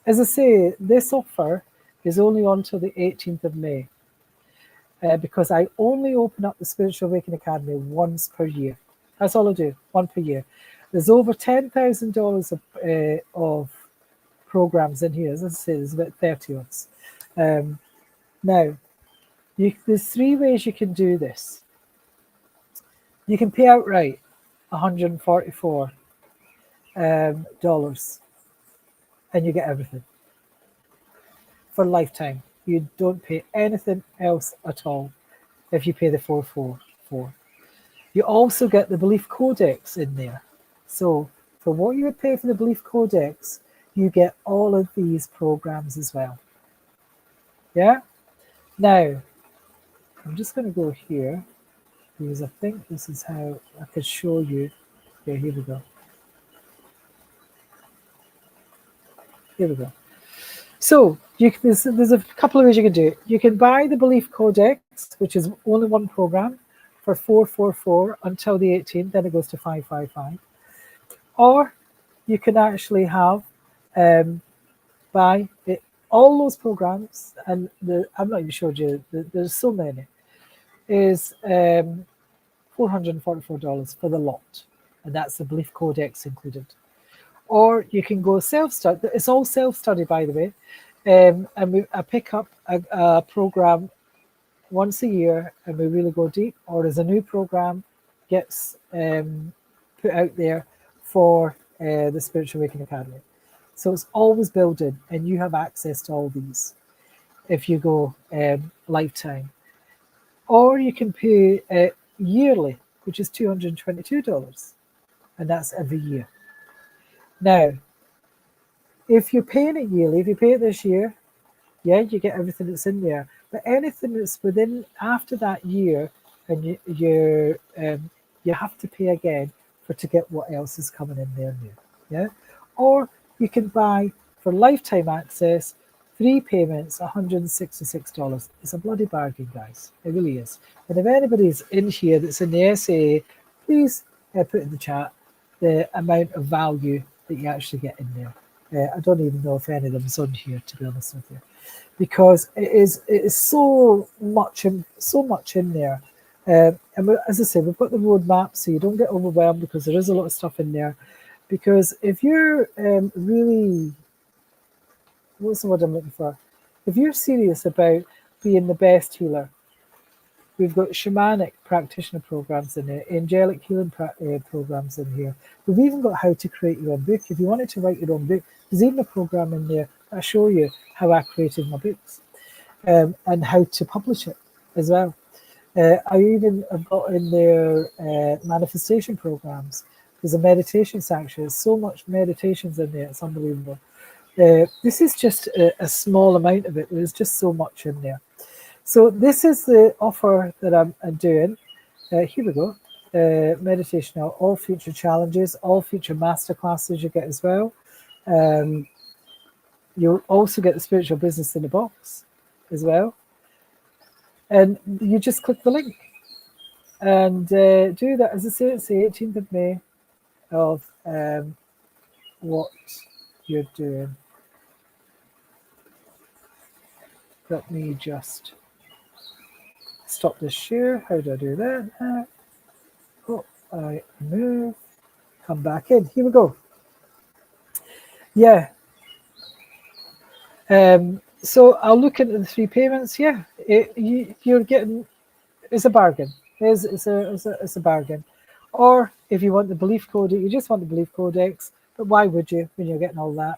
as I say, this offer is only on till the 18th of May because I only open up the Spiritual Awakening Academy once per year. That's all I do, one per year. There's over $10,000 of programs in here. As I say, there's about 30 of us. Now, there's 3 ways you can do this. You can pay outright $144 and you get everything for lifetime. You don't pay anything else at all if you pay the $444. You also get the Belief Codex in there. So for what you would pay for the Belief Codex, you get all of these programs as well. Yeah? Now, I'm just going to go here because I think this is how I could show you. Yeah, here we go. Here we go. So there's a couple of ways you can do it. You can buy the Belief Codex, which is only one program, for $444 until the 18th. Then it goes to $555. Or you can actually have buy it, all those programs, and I'm not even showed you. There's so many. Is $444 for the lot, and that's the Belief Codex included. Or you can go self-study. It's all self-study, by the way. And I pick up a program once a year, and we really go deep. Or as a new program gets put out there for the Spiritual Awakening Academy. So it's always building, and you have access to all these if you go lifetime. Or you can pay yearly, which is $222, and that's every year. Now, if you're paying it yearly, if you pay it this year, yeah, you get everything that's in there. But anything that's within after that year, and you have to pay again to get what else is coming in there new. Yeah, or you can buy for lifetime access 3 payments, $166. It's a bloody bargain, guys. It really is. And if anybody's in here that's in the SAA, please put in the chat the amount of value that you actually get in there. I don't even know if any of them's on here, to be honest with you, because it is so much in there. And as I say, we've got the roadmap, so you don't get overwhelmed because there is a lot of stuff in there. Because if you're really, what's the word I'm looking for? If you're serious about being the best healer, we've got shamanic practitioner programs in there, angelic healing programs in here. We've even got how to create your own book. If you wanted to write your own book, there's even a program in there that show you how I created my books and how to publish it as well. I even have got in there manifestation programs. There's a meditation sanctuary. There's so much meditations in there. It's unbelievable. This is just a small amount of it. There's just so much in there. So this is the offer that I'm doing. Here we go. Meditation now. All future challenges, all future masterclasses you get as well. You'll also get the spiritual business in the box as well. And you just click the link and do that. As I say, it's the 18th of May of what you're doing. Let me just stop this share. How do I do that? I move, come back in. Here we go. Yeah. So I'll look into the 3 payments. Yeah, you're getting, it's a bargain. It's a bargain. Or if you want the Belief Codex, you just want the Belief Codex, but why would you when you're getting all that?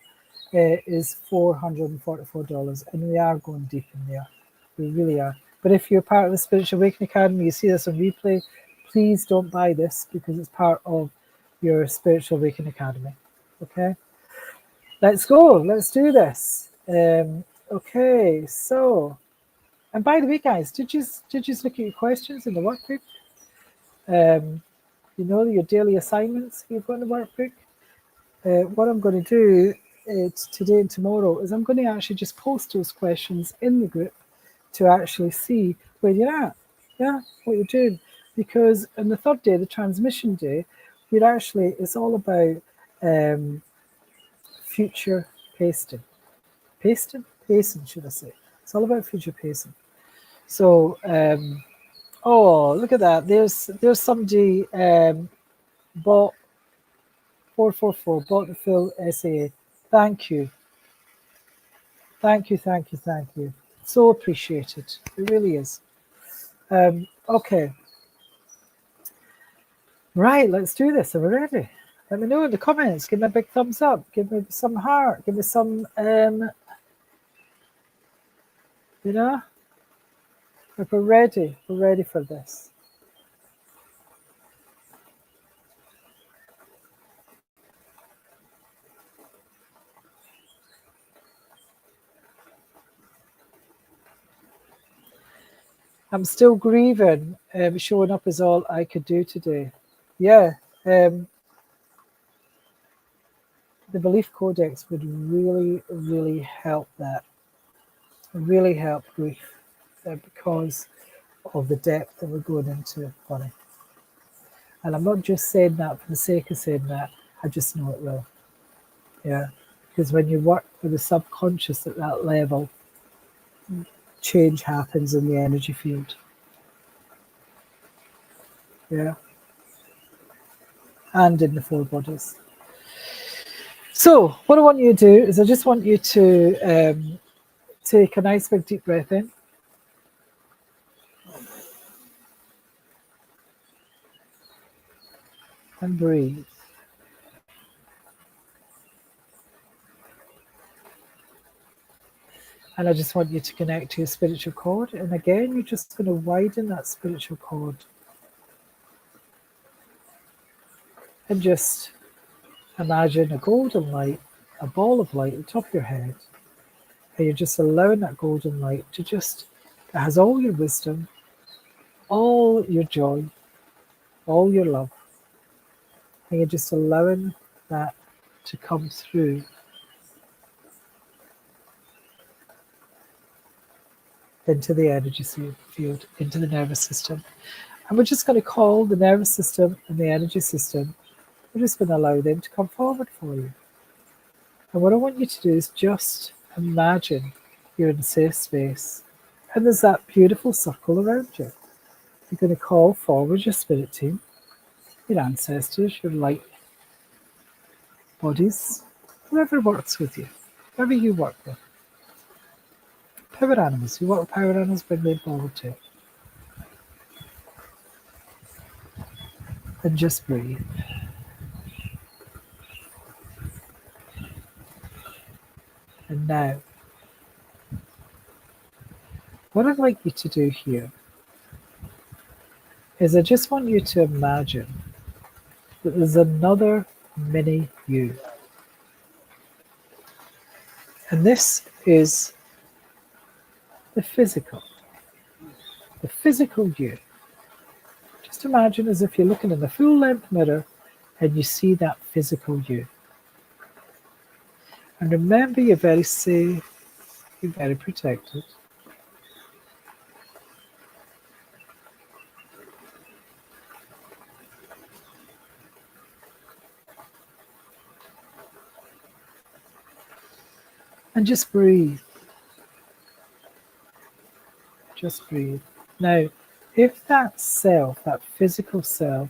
Is $444, and we are going deep in there. We really are. But if you're part of the Spiritual Awakening Academy, you see this on replay, please don't buy this because it's part of your Spiritual Awakening Academy. Okay? Let's go. Let's do this. Okay, so, and by the way, guys, did you look at your questions in the workbook? You know your daily assignments you've got in the workbook. What I'm going to do today and tomorrow is I'm going to actually just post those questions in the group to actually see where you're at, yeah, what you're doing. Because on the 3rd day, the transmission day, it's all about future pacing, should I say. It's all about future pacing. So, oh, look at that. There's somebody bought 444, bought the full SAA. Thank you. Thank you. So appreciated. It really is. Okay. Right, let's do this. Are we ready? Let me know in the comments. Give me a big thumbs up. Give me some heart. Give me some, you know, if we're ready for this. I'm still grieving. Showing up is all I could do today. Yeah. The Belief Codex would really help that. Really help grief because of the depth that we're going into on it. And I'm not just saying that for the sake of saying that. I just know it will. Yeah. Because when you work with the subconscious at that level, change happens in the energy field. Yeah. And in the 4 bodies. So what I want you to do is I just want you to take a nice big deep breath in. And breathe. And I just want you to connect to your spiritual cord. And again, you're just going to widen that spiritual cord. And just imagine a golden light, a ball of light at the top of your head. And you're just allowing that golden light to it has all your wisdom, all your joy, all your love. And you're just allowing that to come through. into the energy field, into the nervous system. And we're just going to call the nervous system and the energy system, we're just going to allow them to come forward for you. And what I want you to do is just imagine you're in a safe space and there's that beautiful circle around you. You're going to call forward your spirit team, your ancestors, your light bodies, whoever works with you, whoever you work with. Power animals, you work with power animals, bring them forward too. And just breathe. And now, what I'd like you to do here is I just want you to imagine that there's another mini you. And this is the physical you. Just imagine as if you're looking in the full length mirror and you see that physical you. And remember, you're very safe, you're very protected. And just breathe. Just breathe. Now, if that self, that physical self,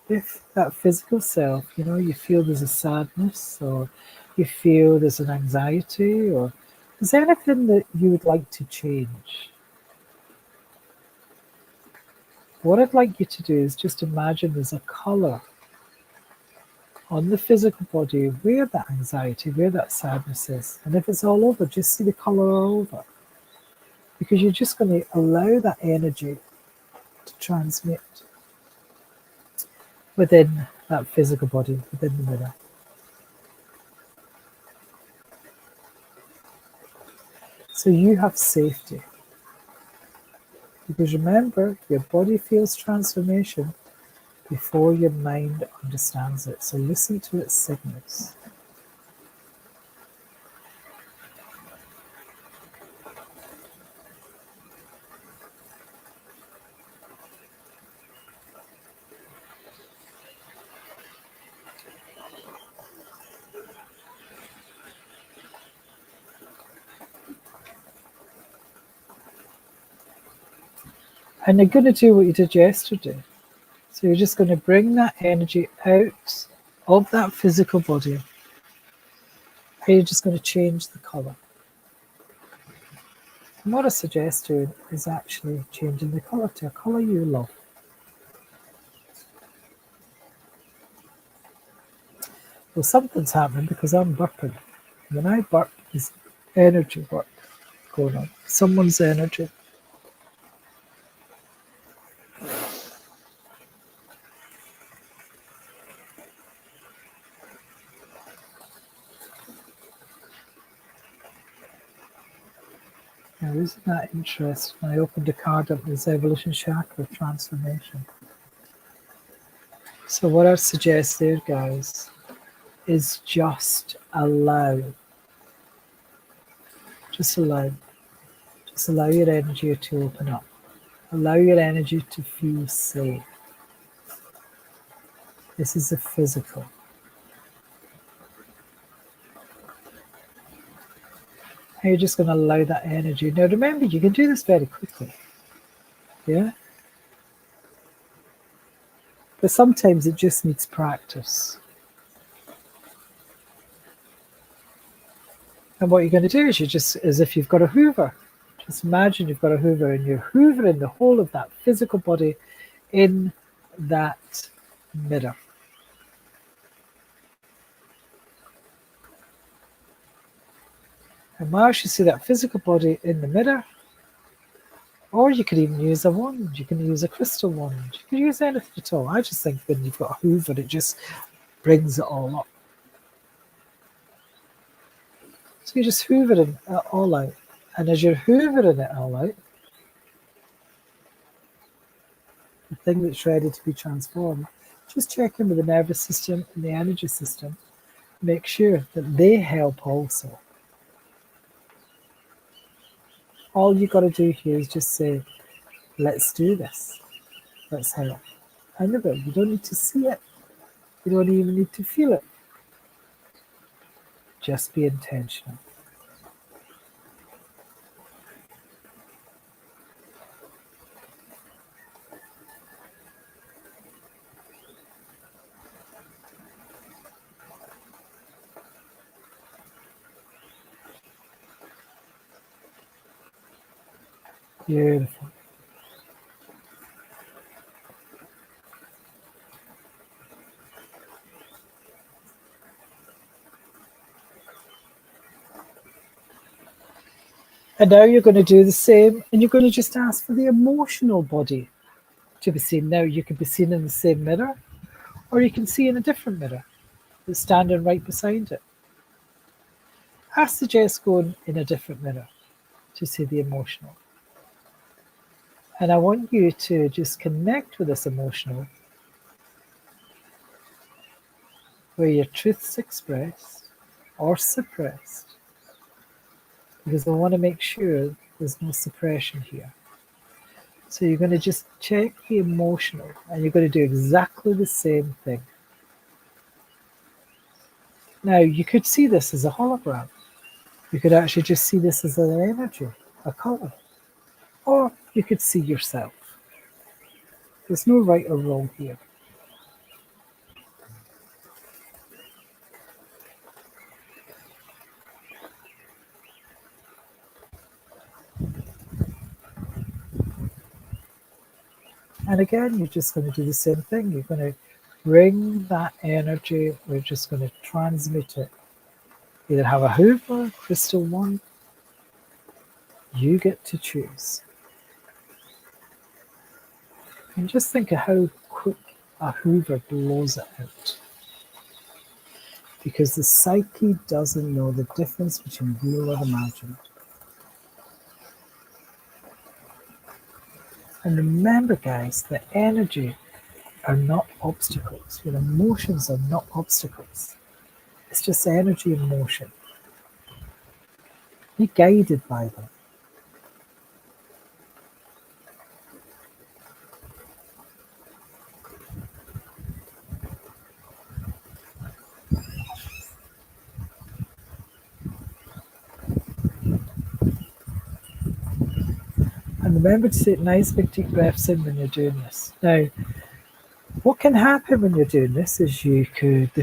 you know, you feel there's a sadness or you feel there's an anxiety or is there anything that you would like to change? What I'd like you to do is just imagine there's a colour on the physical body where that anxiety, where that sadness is. And if it's all over, just see the colour all over. Because you're just going to allow that energy to transmit within that physical body, within the mirror. So you have safety. Because remember, your body feels transformation before your mind understands it. So listen to its signals. And you're going to do what you did yesterday. So you're just going to bring that energy out of that physical body. And you're just going to change the colour. And what I suggest doing is actually changing the colour to a colour you love. Well, something's happening because I'm burping. When I burp, there's energy work going on. Someone's energy. Now, isn't that interesting? I opened a card up, this evolution chakra transformation. So what I suggest there, guys, is just allow. Just allow your energy to open up. Allow your energy to feel safe. This is the physical. And you're just going to allow that energy. Now remember, you can do this very quickly. Yeah? But sometimes it just needs practice. And what you're going to do is you just, as if you've got a hoover. Just imagine you've got a hoover and you're hoovering the whole of that physical body in that mirror. And once you see that physical body in the mirror, or you could even use a wand, you can use a crystal wand, you can use anything at all. I just think when you've got a hoover, it just brings it all up. So you're just hoovering it all out. And as you're hoovering it all out, the thing that's ready to be transformed, just check in with the nervous system and the energy system. Make sure that they help also. All you got to do here is just say, let's do this. Let's help. I know that you don't need to see it. You don't even need to feel it. Just be intentional. Beautiful. And now you're going to do the same, and you're going to just ask for the emotional body to be seen. Now you can be seen in the same mirror, or you can see in a different mirror that's standing right beside it. I suggest going in a different mirror to see the emotional. And I want you to just connect with this emotional, where your truth's expressed or suppressed, because I want to make sure there's no suppression here. So you're going to just check the emotional, and you're going to do exactly the same thing. Now, you could see this as a hologram. You could actually just see this as an energy, a color. Or you could see yourself. There's no right or wrong here. And again, you're just going to do the same thing. You're going to bring that energy. We're just going to transmit it. Either have a Hoover, crystal one. You get to choose. And just think of how quick a Hoover blows it out. Because the psyche doesn't know the difference between real and imagined. And remember, guys, that energy are not obstacles. Your emotions are not obstacles. It's just energy and motion. Be guided by them. And remember to take nice big deep breaths in when you're doing this. Now, what can happen when you're doing this is there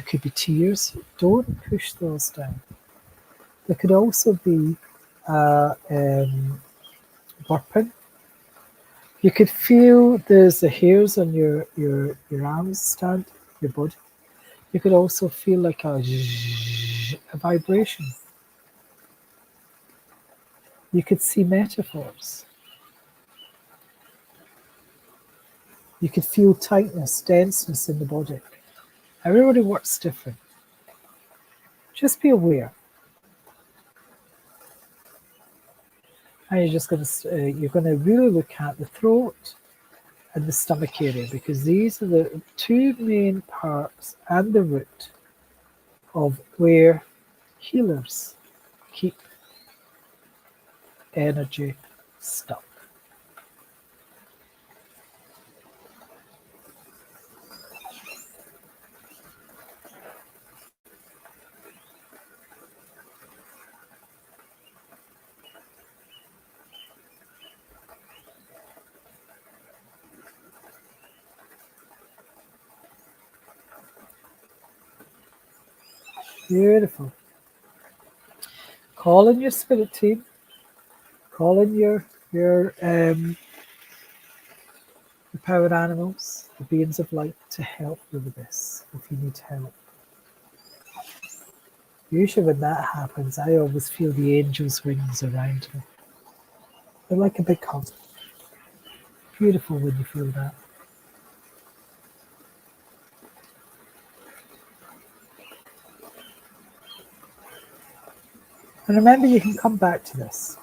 could be tears. Don't push those down. There could also be burping. You could feel there's the hairs on your arms stand, your body. You could also feel like a vibration. You could see metaphors. You could feel tightness, denseness in the body. Everybody works different. Just be aware. And you're going to really look at the throat and the stomach area, because these are the two main parts and the root of where healers keep energy stuck. Beautiful. Call in your spirit team. Call in your power animals, the beings of light, to help you with this if you need help. Usually when that happens, I always feel the angels' wings around me. They're like a big hug. Beautiful when you feel that. And remember, you can come back to this.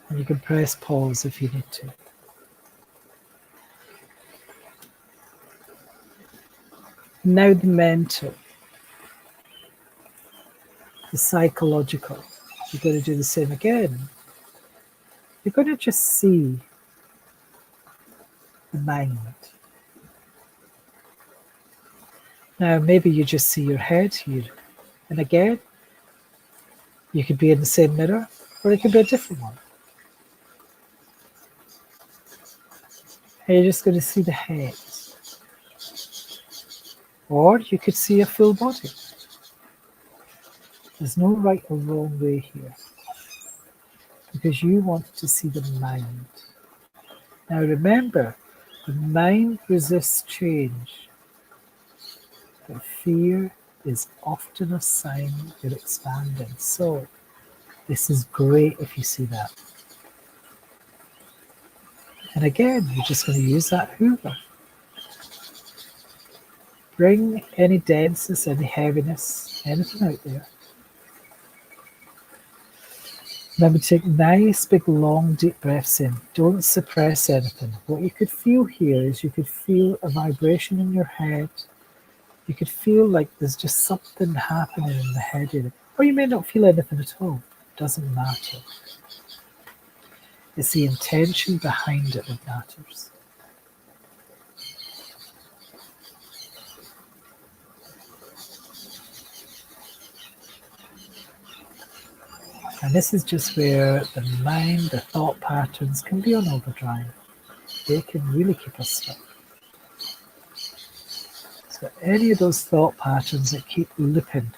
And you can press pause if you need to. Now the mental, the psychological. You're going to do the same again. you're going to just see the mind. Now, maybe you just see your head here. And again, you could be in the same mirror, or it could be a different one. And you're just going to see the head. Or you could see a full body. There's no right or wrong way here, because you want to see the mind. Now remember, the mind resists change, but fear is often a sign you're expanding. So this is great if you see that. And again, you're just going to use that hoover. Bring any denseness, any heaviness, anything out there. Remember to take nice, big, long, deep breaths in. Don't suppress anything. What you could feel here is you could feel a vibration in your head. You could feel like there's just something happening in the head area. Or you may not feel anything at all. It doesn't matter. It's the intention behind it that matters. And this is just where the mind, the thought patterns can be on overdrive. They can really keep us stuck. So any of those thought patterns that keep looping,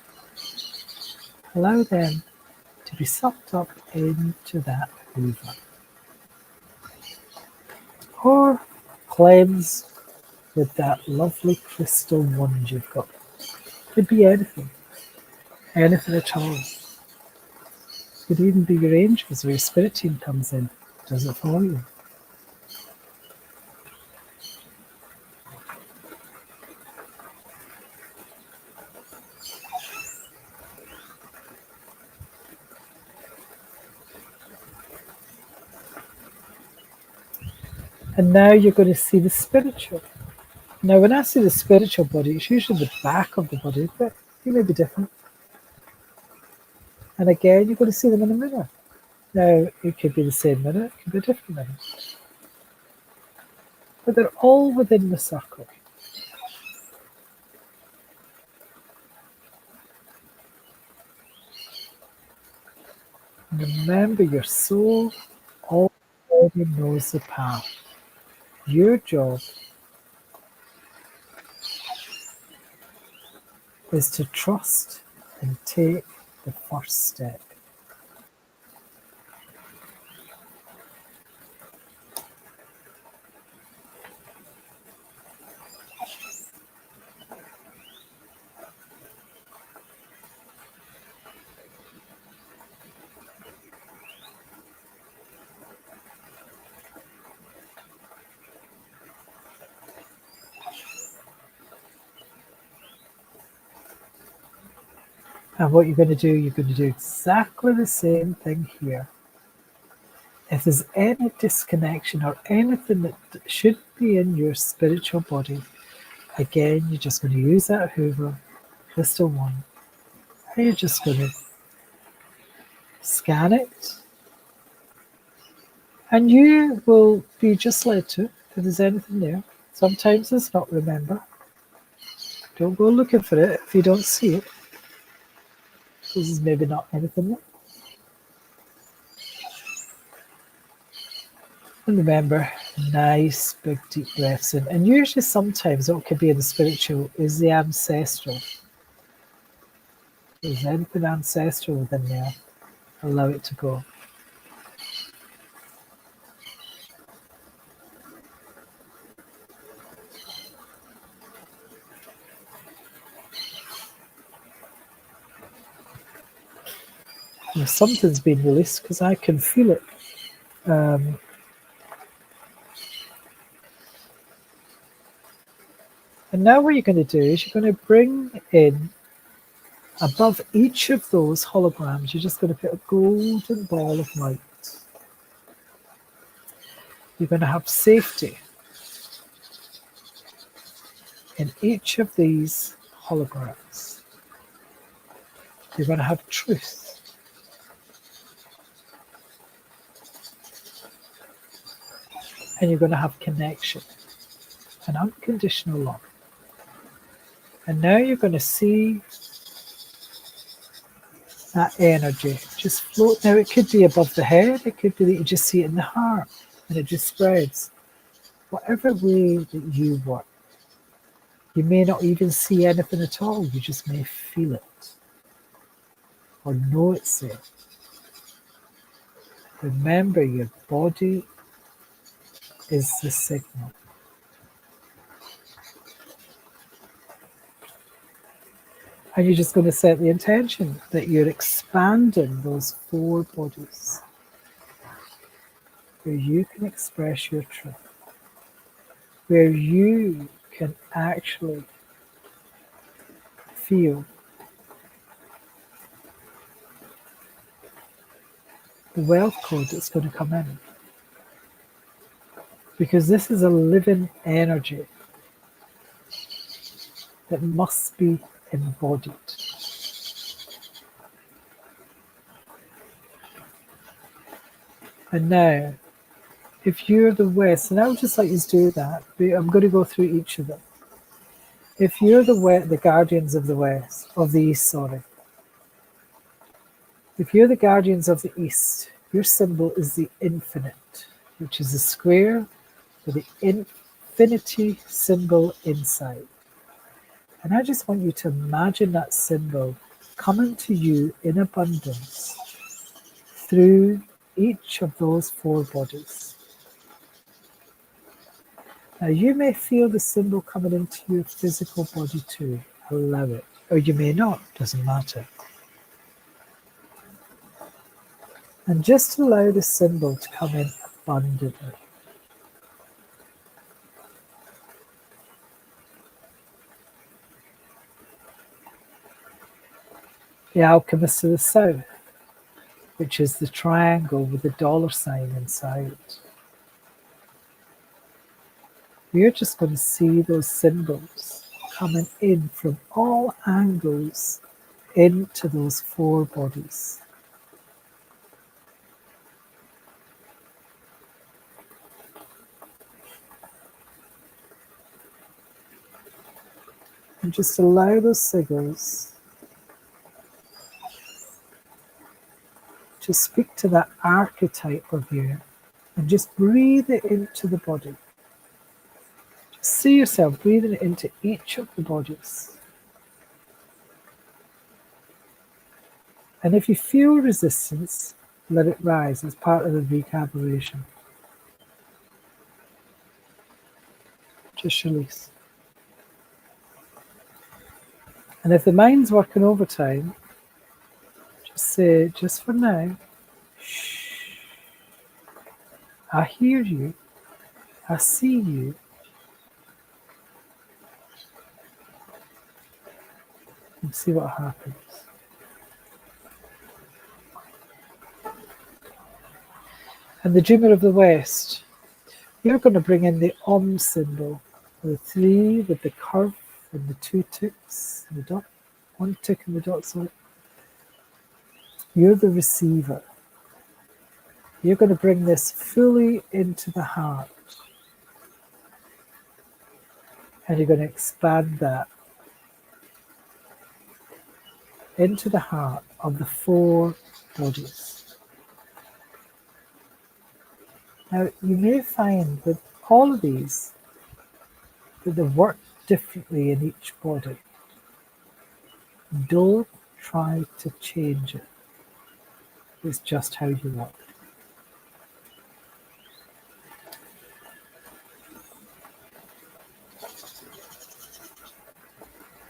allow them to be sucked up into that hoover. Or cleanse with that lovely crystal wand you've got. Could be anything. Anything at all. Could even be your angels or your spirit team comes in, does it for you. And now you're going to see the spiritual. Now when I see the spiritual body, it's usually the back of the body, but it may be different. And again, you're going to see them in the mirror. Now, it could be the same mirror, it could be a different mirror. But they're all within the circle. And remember, your soul already knows the path. Your job is to trust and take the first step. And what you're going to do exactly the same thing here. If there's any disconnection or anything that should be in your spiritual body, again, you're just going to use that hoover, crystal one, and you're just going to scan it. And you will be just led to if there's anything there. Sometimes it's not, remember. Don't go looking for it if you don't see it. This is maybe not anything there. And remember, nice big deep breaths in. And usually sometimes what could be in the spiritual is the ancestral. If there's anything ancestral within there, allow it to go. And something's been released because I can feel it. And now what you're going to do is you're going to bring in above each of those holograms, you're just going to put a golden ball of light. You're going to have safety in each of these holograms. You're going to have truth. and you're going to have connection and unconditional love. And now you're going to see that energy just float. Now it could be above the head, it could be that you just see it in the heart and it just spreads. Whatever way that you work, you may not even see anything at all, you just may feel it or know it's there. Remember, your body is the signal. And you're just going to set the intention that you're expanding those 4 bodies where you can express your truth, where you can actually feel the wealth code that's going to come in. Because this is a living energy that must be embodied. And now, if you're the West, and I would just like you to do that, I'm going to go through each of them. If you're the guardians of the West, of the East, sorry. If you're the guardians of the East, your symbol is the infinite, which is a square with the infinity symbol inside. And I just want you to imagine that symbol coming to you in abundance through each of those 4 bodies. Now you may feel the symbol coming into your physical body too. Allow it. Or you may not, doesn't matter. And just allow the symbol to come in abundantly. The alchemist of the south, which is the triangle with the dollar sign inside. We're just going to see those symbols coming in from all angles into those 4 bodies. And just allow those signals to speak to that archetype of you and just breathe it into the body. Just see yourself breathing it into each of the bodies. And if you feel resistance, let it rise as part of the recalibration. Just release. And if the mind's working overtime, just say, just for now, shh. I hear you. I see you. And see what happens. And the Dreamer of the West, you're going to bring in the Om symbol, the 3 with the curve and the 2 ticks and the dot, 1 tick and the dot, sorry. You're the receiver. You're going to bring this fully into the heart. And you're going to expand that into the heart of the 4 bodies. Now, you may find with all of these that they work differently in each body. Don't try to change it. It's just how you work.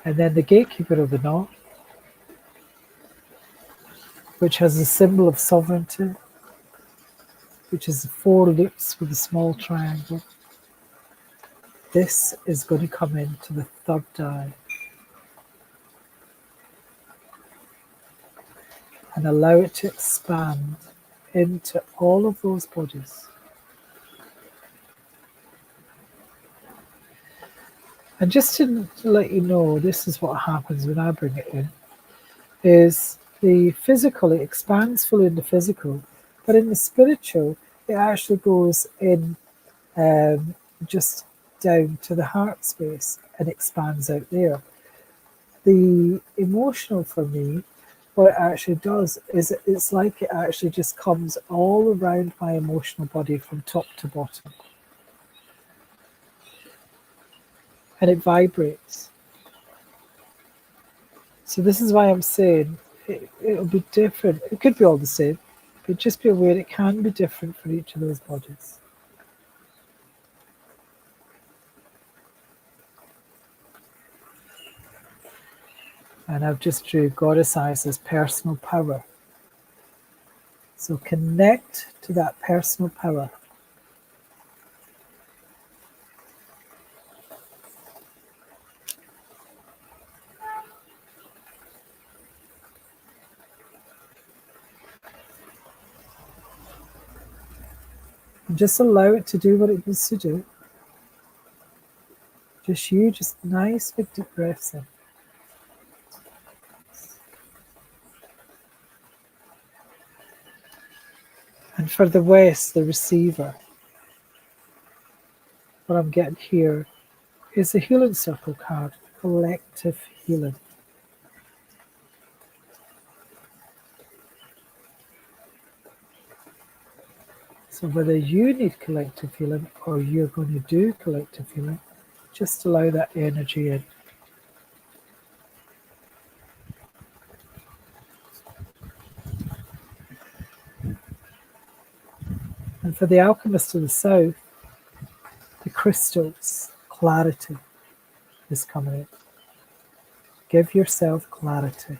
And then the gatekeeper of the north, which has the symbol of sovereignty, which is the 4 loops with a small triangle. This is going to come into the 3rd eye and allow it to expand into all of those bodies. And just to let you know, this is what happens when I bring it in, is the physical, it expands fully in the physical, but in the spiritual, it actually goes in just down to the heart space and expands out there. The emotional for me, what it actually does is it's like it actually just comes all around my emotional body from top to bottom. And it vibrates. So this is why I'm saying it'll be different. It could be all the same, but just be aware it can be different for each of those bodies. And I've just drew Goddess Eyes as personal power. So connect to that personal power. And just allow it to do what it needs to do. Just nice big deep breaths in. And for the West, the receiver, what I'm getting here is the healing circle card, collective healing. So whether you need collective healing or you're going to do collective healing, just allow that energy in. And for the alchemist to the south, the crystals, clarity is coming in. Give yourself clarity.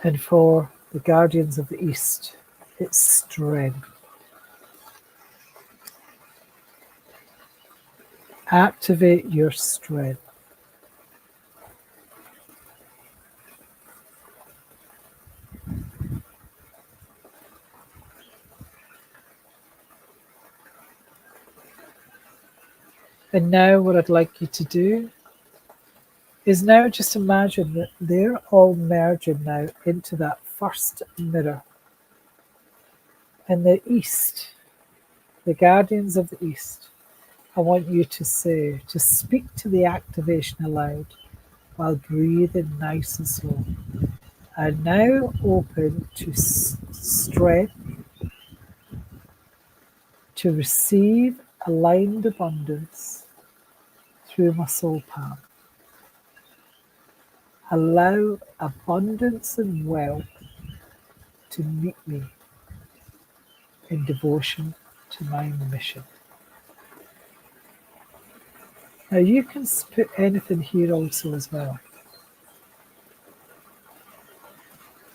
And for the guardians of the east, it's strength. Activate your strength. And now what I'd like you to do is now just imagine that they're all merging now into that first mirror. And the east, the guardians of the east, I want you to speak to the activation aloud while breathing nice and slow. And now open to strength, to receive aligned abundance through my soul palm. Allow abundance and wealth to meet me in devotion to my mission. Now you can put anything here also as well.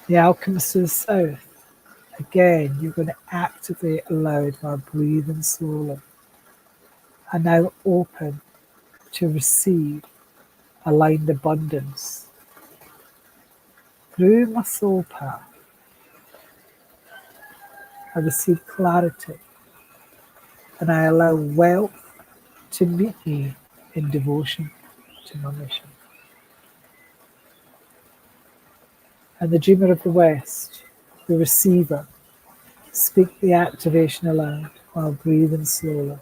The alchemist to the south. Again, you're going to activate aloud while breathing slowly. And now open to receive aligned abundance through my soul path. I receive clarity and I allow wealth to meet me in devotion to my mission. And the dreamer of the West, the receiver, speak the activation aloud while breathing slowly.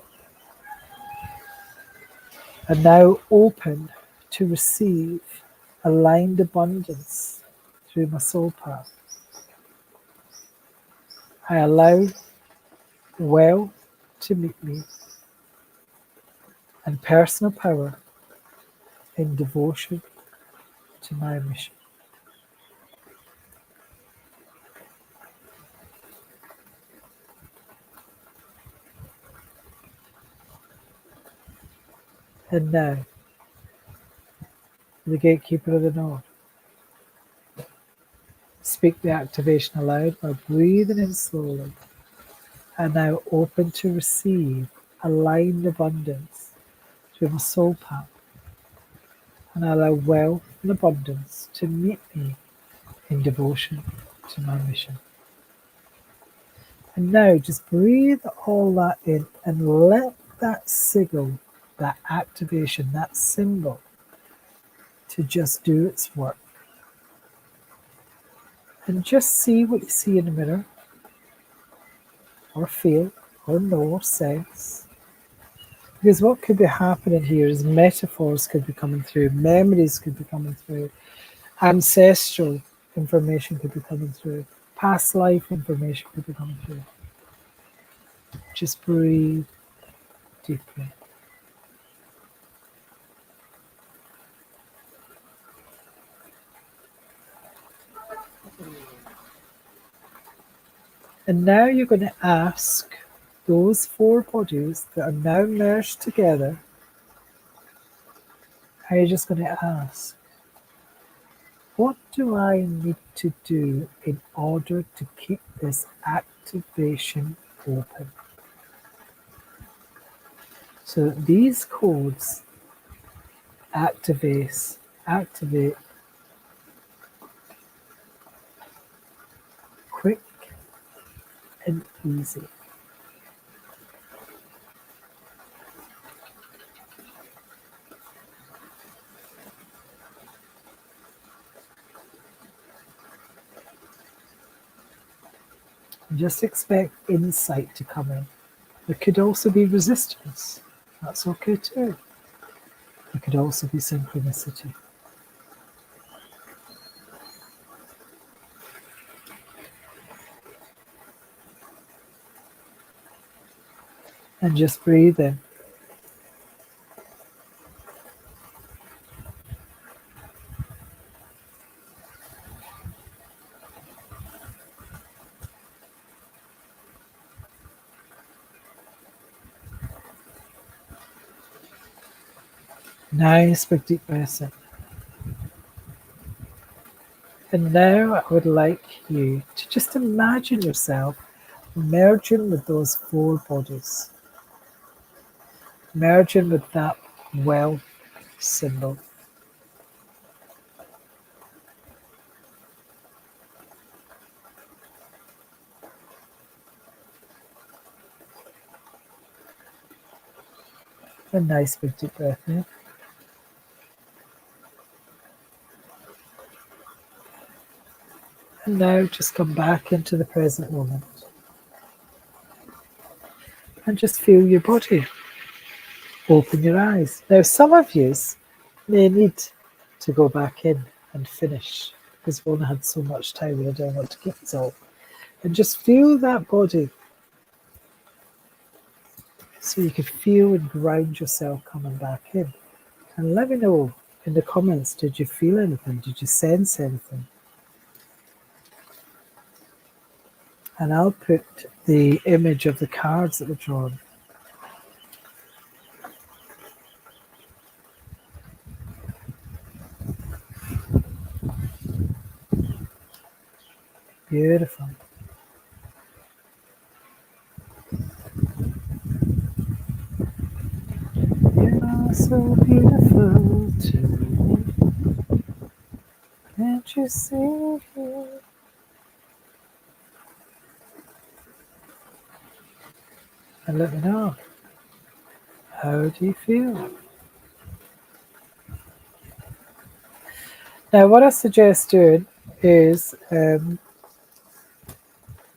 And now open to receive aligned abundance through my soul path. I allow wealth to meet me and personal power in devotion to my mission. And now, the gatekeeper of the north, speak the activation aloud by breathing in slowly and now open to receive aligned abundance through my soul path. And I allow wealth and abundance to meet me in devotion to my mission. And now just breathe all that in and let that sigil, that activation, that symbol to just do its work. And just see what you see in the mirror, or feel, or know, or sense. Because what could be happening here is metaphors could be coming through, memories could be coming through, ancestral information could be coming through, past life information could be coming through. Just breathe deeply. And now you're going to ask those four bodies that are now merged together, and you're just going to ask, what do I need to do in order to keep this activation open? So these codes activate quick and easy. Just expect insight to come in. There could also be resistance. That's okay too. There could also be synchronicity. And just breathe in. Nice big deep breath in. And now I would like you to just imagine yourself merging with those four bodies. Merging with that wealth symbol. A nice big deep breath in. And now just come back into the present moment. And just feel your body. Open your eyes. Now some of you may need to go back in and finish because we've only had so much time and I don't want to keep it all. And just feel that body so you can feel and ground yourself coming back in. And let me know in the comments, did you feel anything? Did you sense anything? And I'll put the image of the cards that were drawn. Beautiful. You are so beautiful to me. Can't you see? And let me know. How do you feel? Now, what I suggest doing is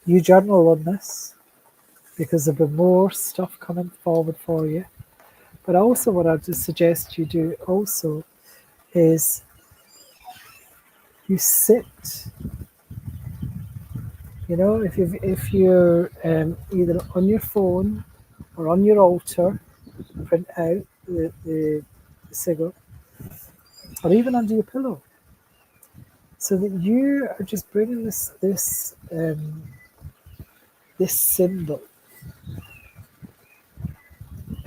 you journal on this because there'll be more stuff coming forward for you. But also, what I just suggest you do also is you sit. You know, if you're either on your phone or on your altar, print out the sigil, or even under your pillow, so that you are just bringing this symbol,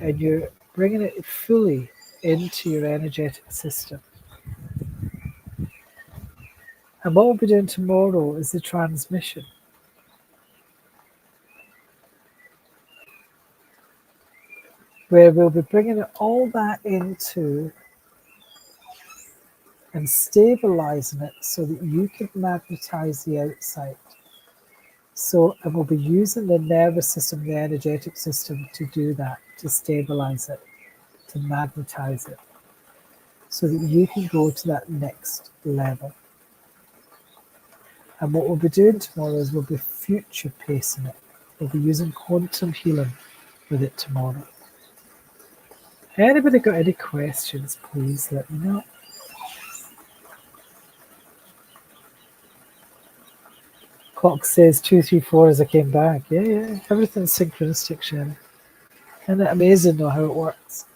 and you're bringing it fully into your energetic system. And what we'll be doing tomorrow is the transmission. Where we'll be bringing all that into and stabilizing it so that you can magnetize the outside. So, and we'll be using the nervous system, the energetic system to do that, to stabilize it, to magnetize it. so that you can go to that next level. And what we'll be doing tomorrow is we'll be future pacing it. We'll be using quantum healing with it tomorrow. Anybody got any questions, please let me know. Clock says 234 as I came back. Yeah. Everything's synchronistic, Sherry. Isn't it amazing though how it works?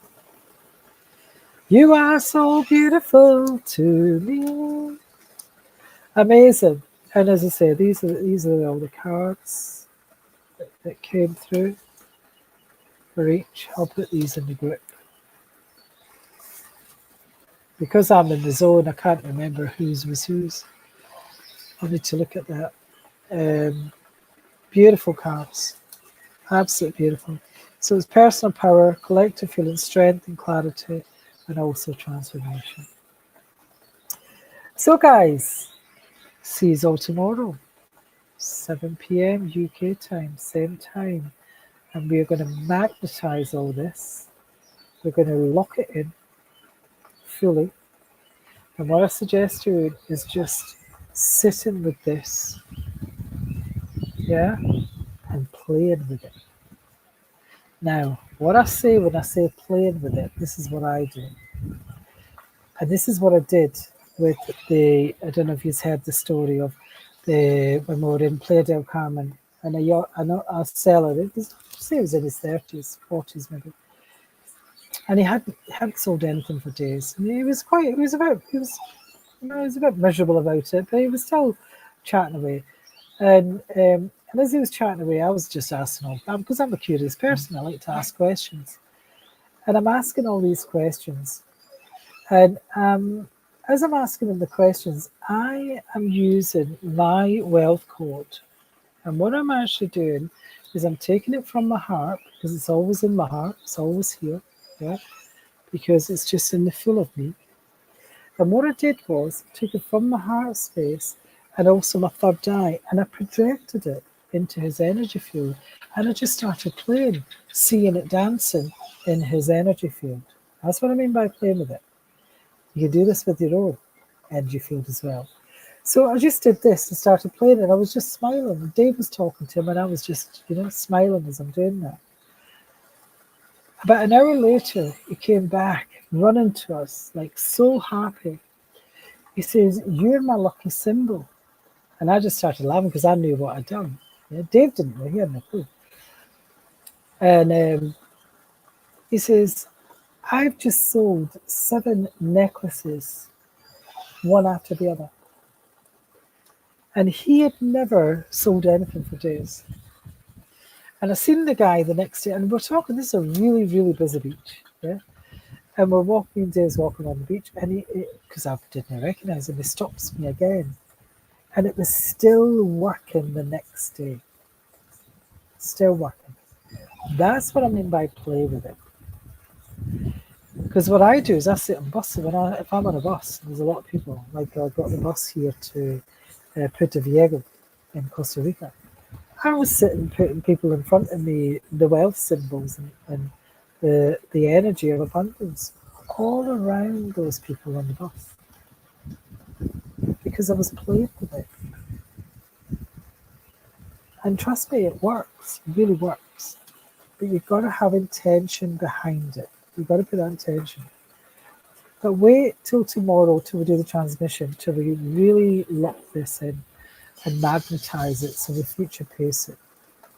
You are so beautiful to me. Amazing. And as I say, these are all the cards that came through for each. I'll put these in the group. Because I'm in the zone, I can't remember whose was whose. I need to look at that. Beautiful cards. Absolutely beautiful. So it's personal power, collective feeling, strength and clarity, and also transformation. So guys, see you all tomorrow, 7 p.m. UK time, same time. And we are going to magnetize all this. We're going to lock it in fully. And what I suggest you is just sitting with this, yeah, and playing with it. Now, what I say when I say playing with it, this is what I do. And this is what I did with I don't know if you've heard the story of when we were in Playa del Carmen, and a seller, it was in his 30s, 40s maybe. And he hadn't sold anything for days. And he was a bit miserable about it, but he was still chatting away. And as he was chatting away, I was just asking him, because I'm a curious person, I like to ask questions. And I'm asking all these questions. And as I'm asking him the questions, I am using my wealth code. And what I'm actually doing is I'm taking it from my heart, because it's always in my heart, it's always here, yeah, because it's just in the full of me. And what I did was took it from my heart space and also my third eye, and I projected it into his energy field. And I just started playing, seeing it dancing in his energy field. That's what I mean by playing with it. You can do this with your own energy field as well. So I just did this and started playing it. I was just smiling. Dave was talking to him and I was just, smiling as I'm doing that. About an hour later, he came back running to us, like so happy. He says, "You're my lucky symbol." And I just started laughing because I knew what I'd done. Yeah, Dave didn't know, he had no clue. And he says, "I've just sold 7 necklaces, one after the other." And he had never sold anything for days. And I seen the guy the next day, and we're talking, this is a really, really busy beach, yeah? And we're walking, Dave's walking on the beach, and because I didn't recognize him, he stops me again. And it was still working the next day. Still working. That's what I mean by play with it. Because what I do is I sit on buses. If I'm on a bus, there's a lot of people. Like I got the bus here to Puerto Viejo in Costa Rica. I was sitting, putting people in front of me, the wealth symbols and the energy of abundance all around those people on the bus. Because I was playing with it. And trust me, it works. It really works. But you've got to have intention behind it. You've got to put that intention. But wait till tomorrow till we do the transmission, till we really lock this in and magnetize it so we future pace it.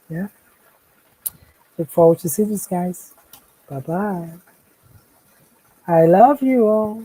Yeah? Look forward to seeing you guys. Bye-bye. I love you all.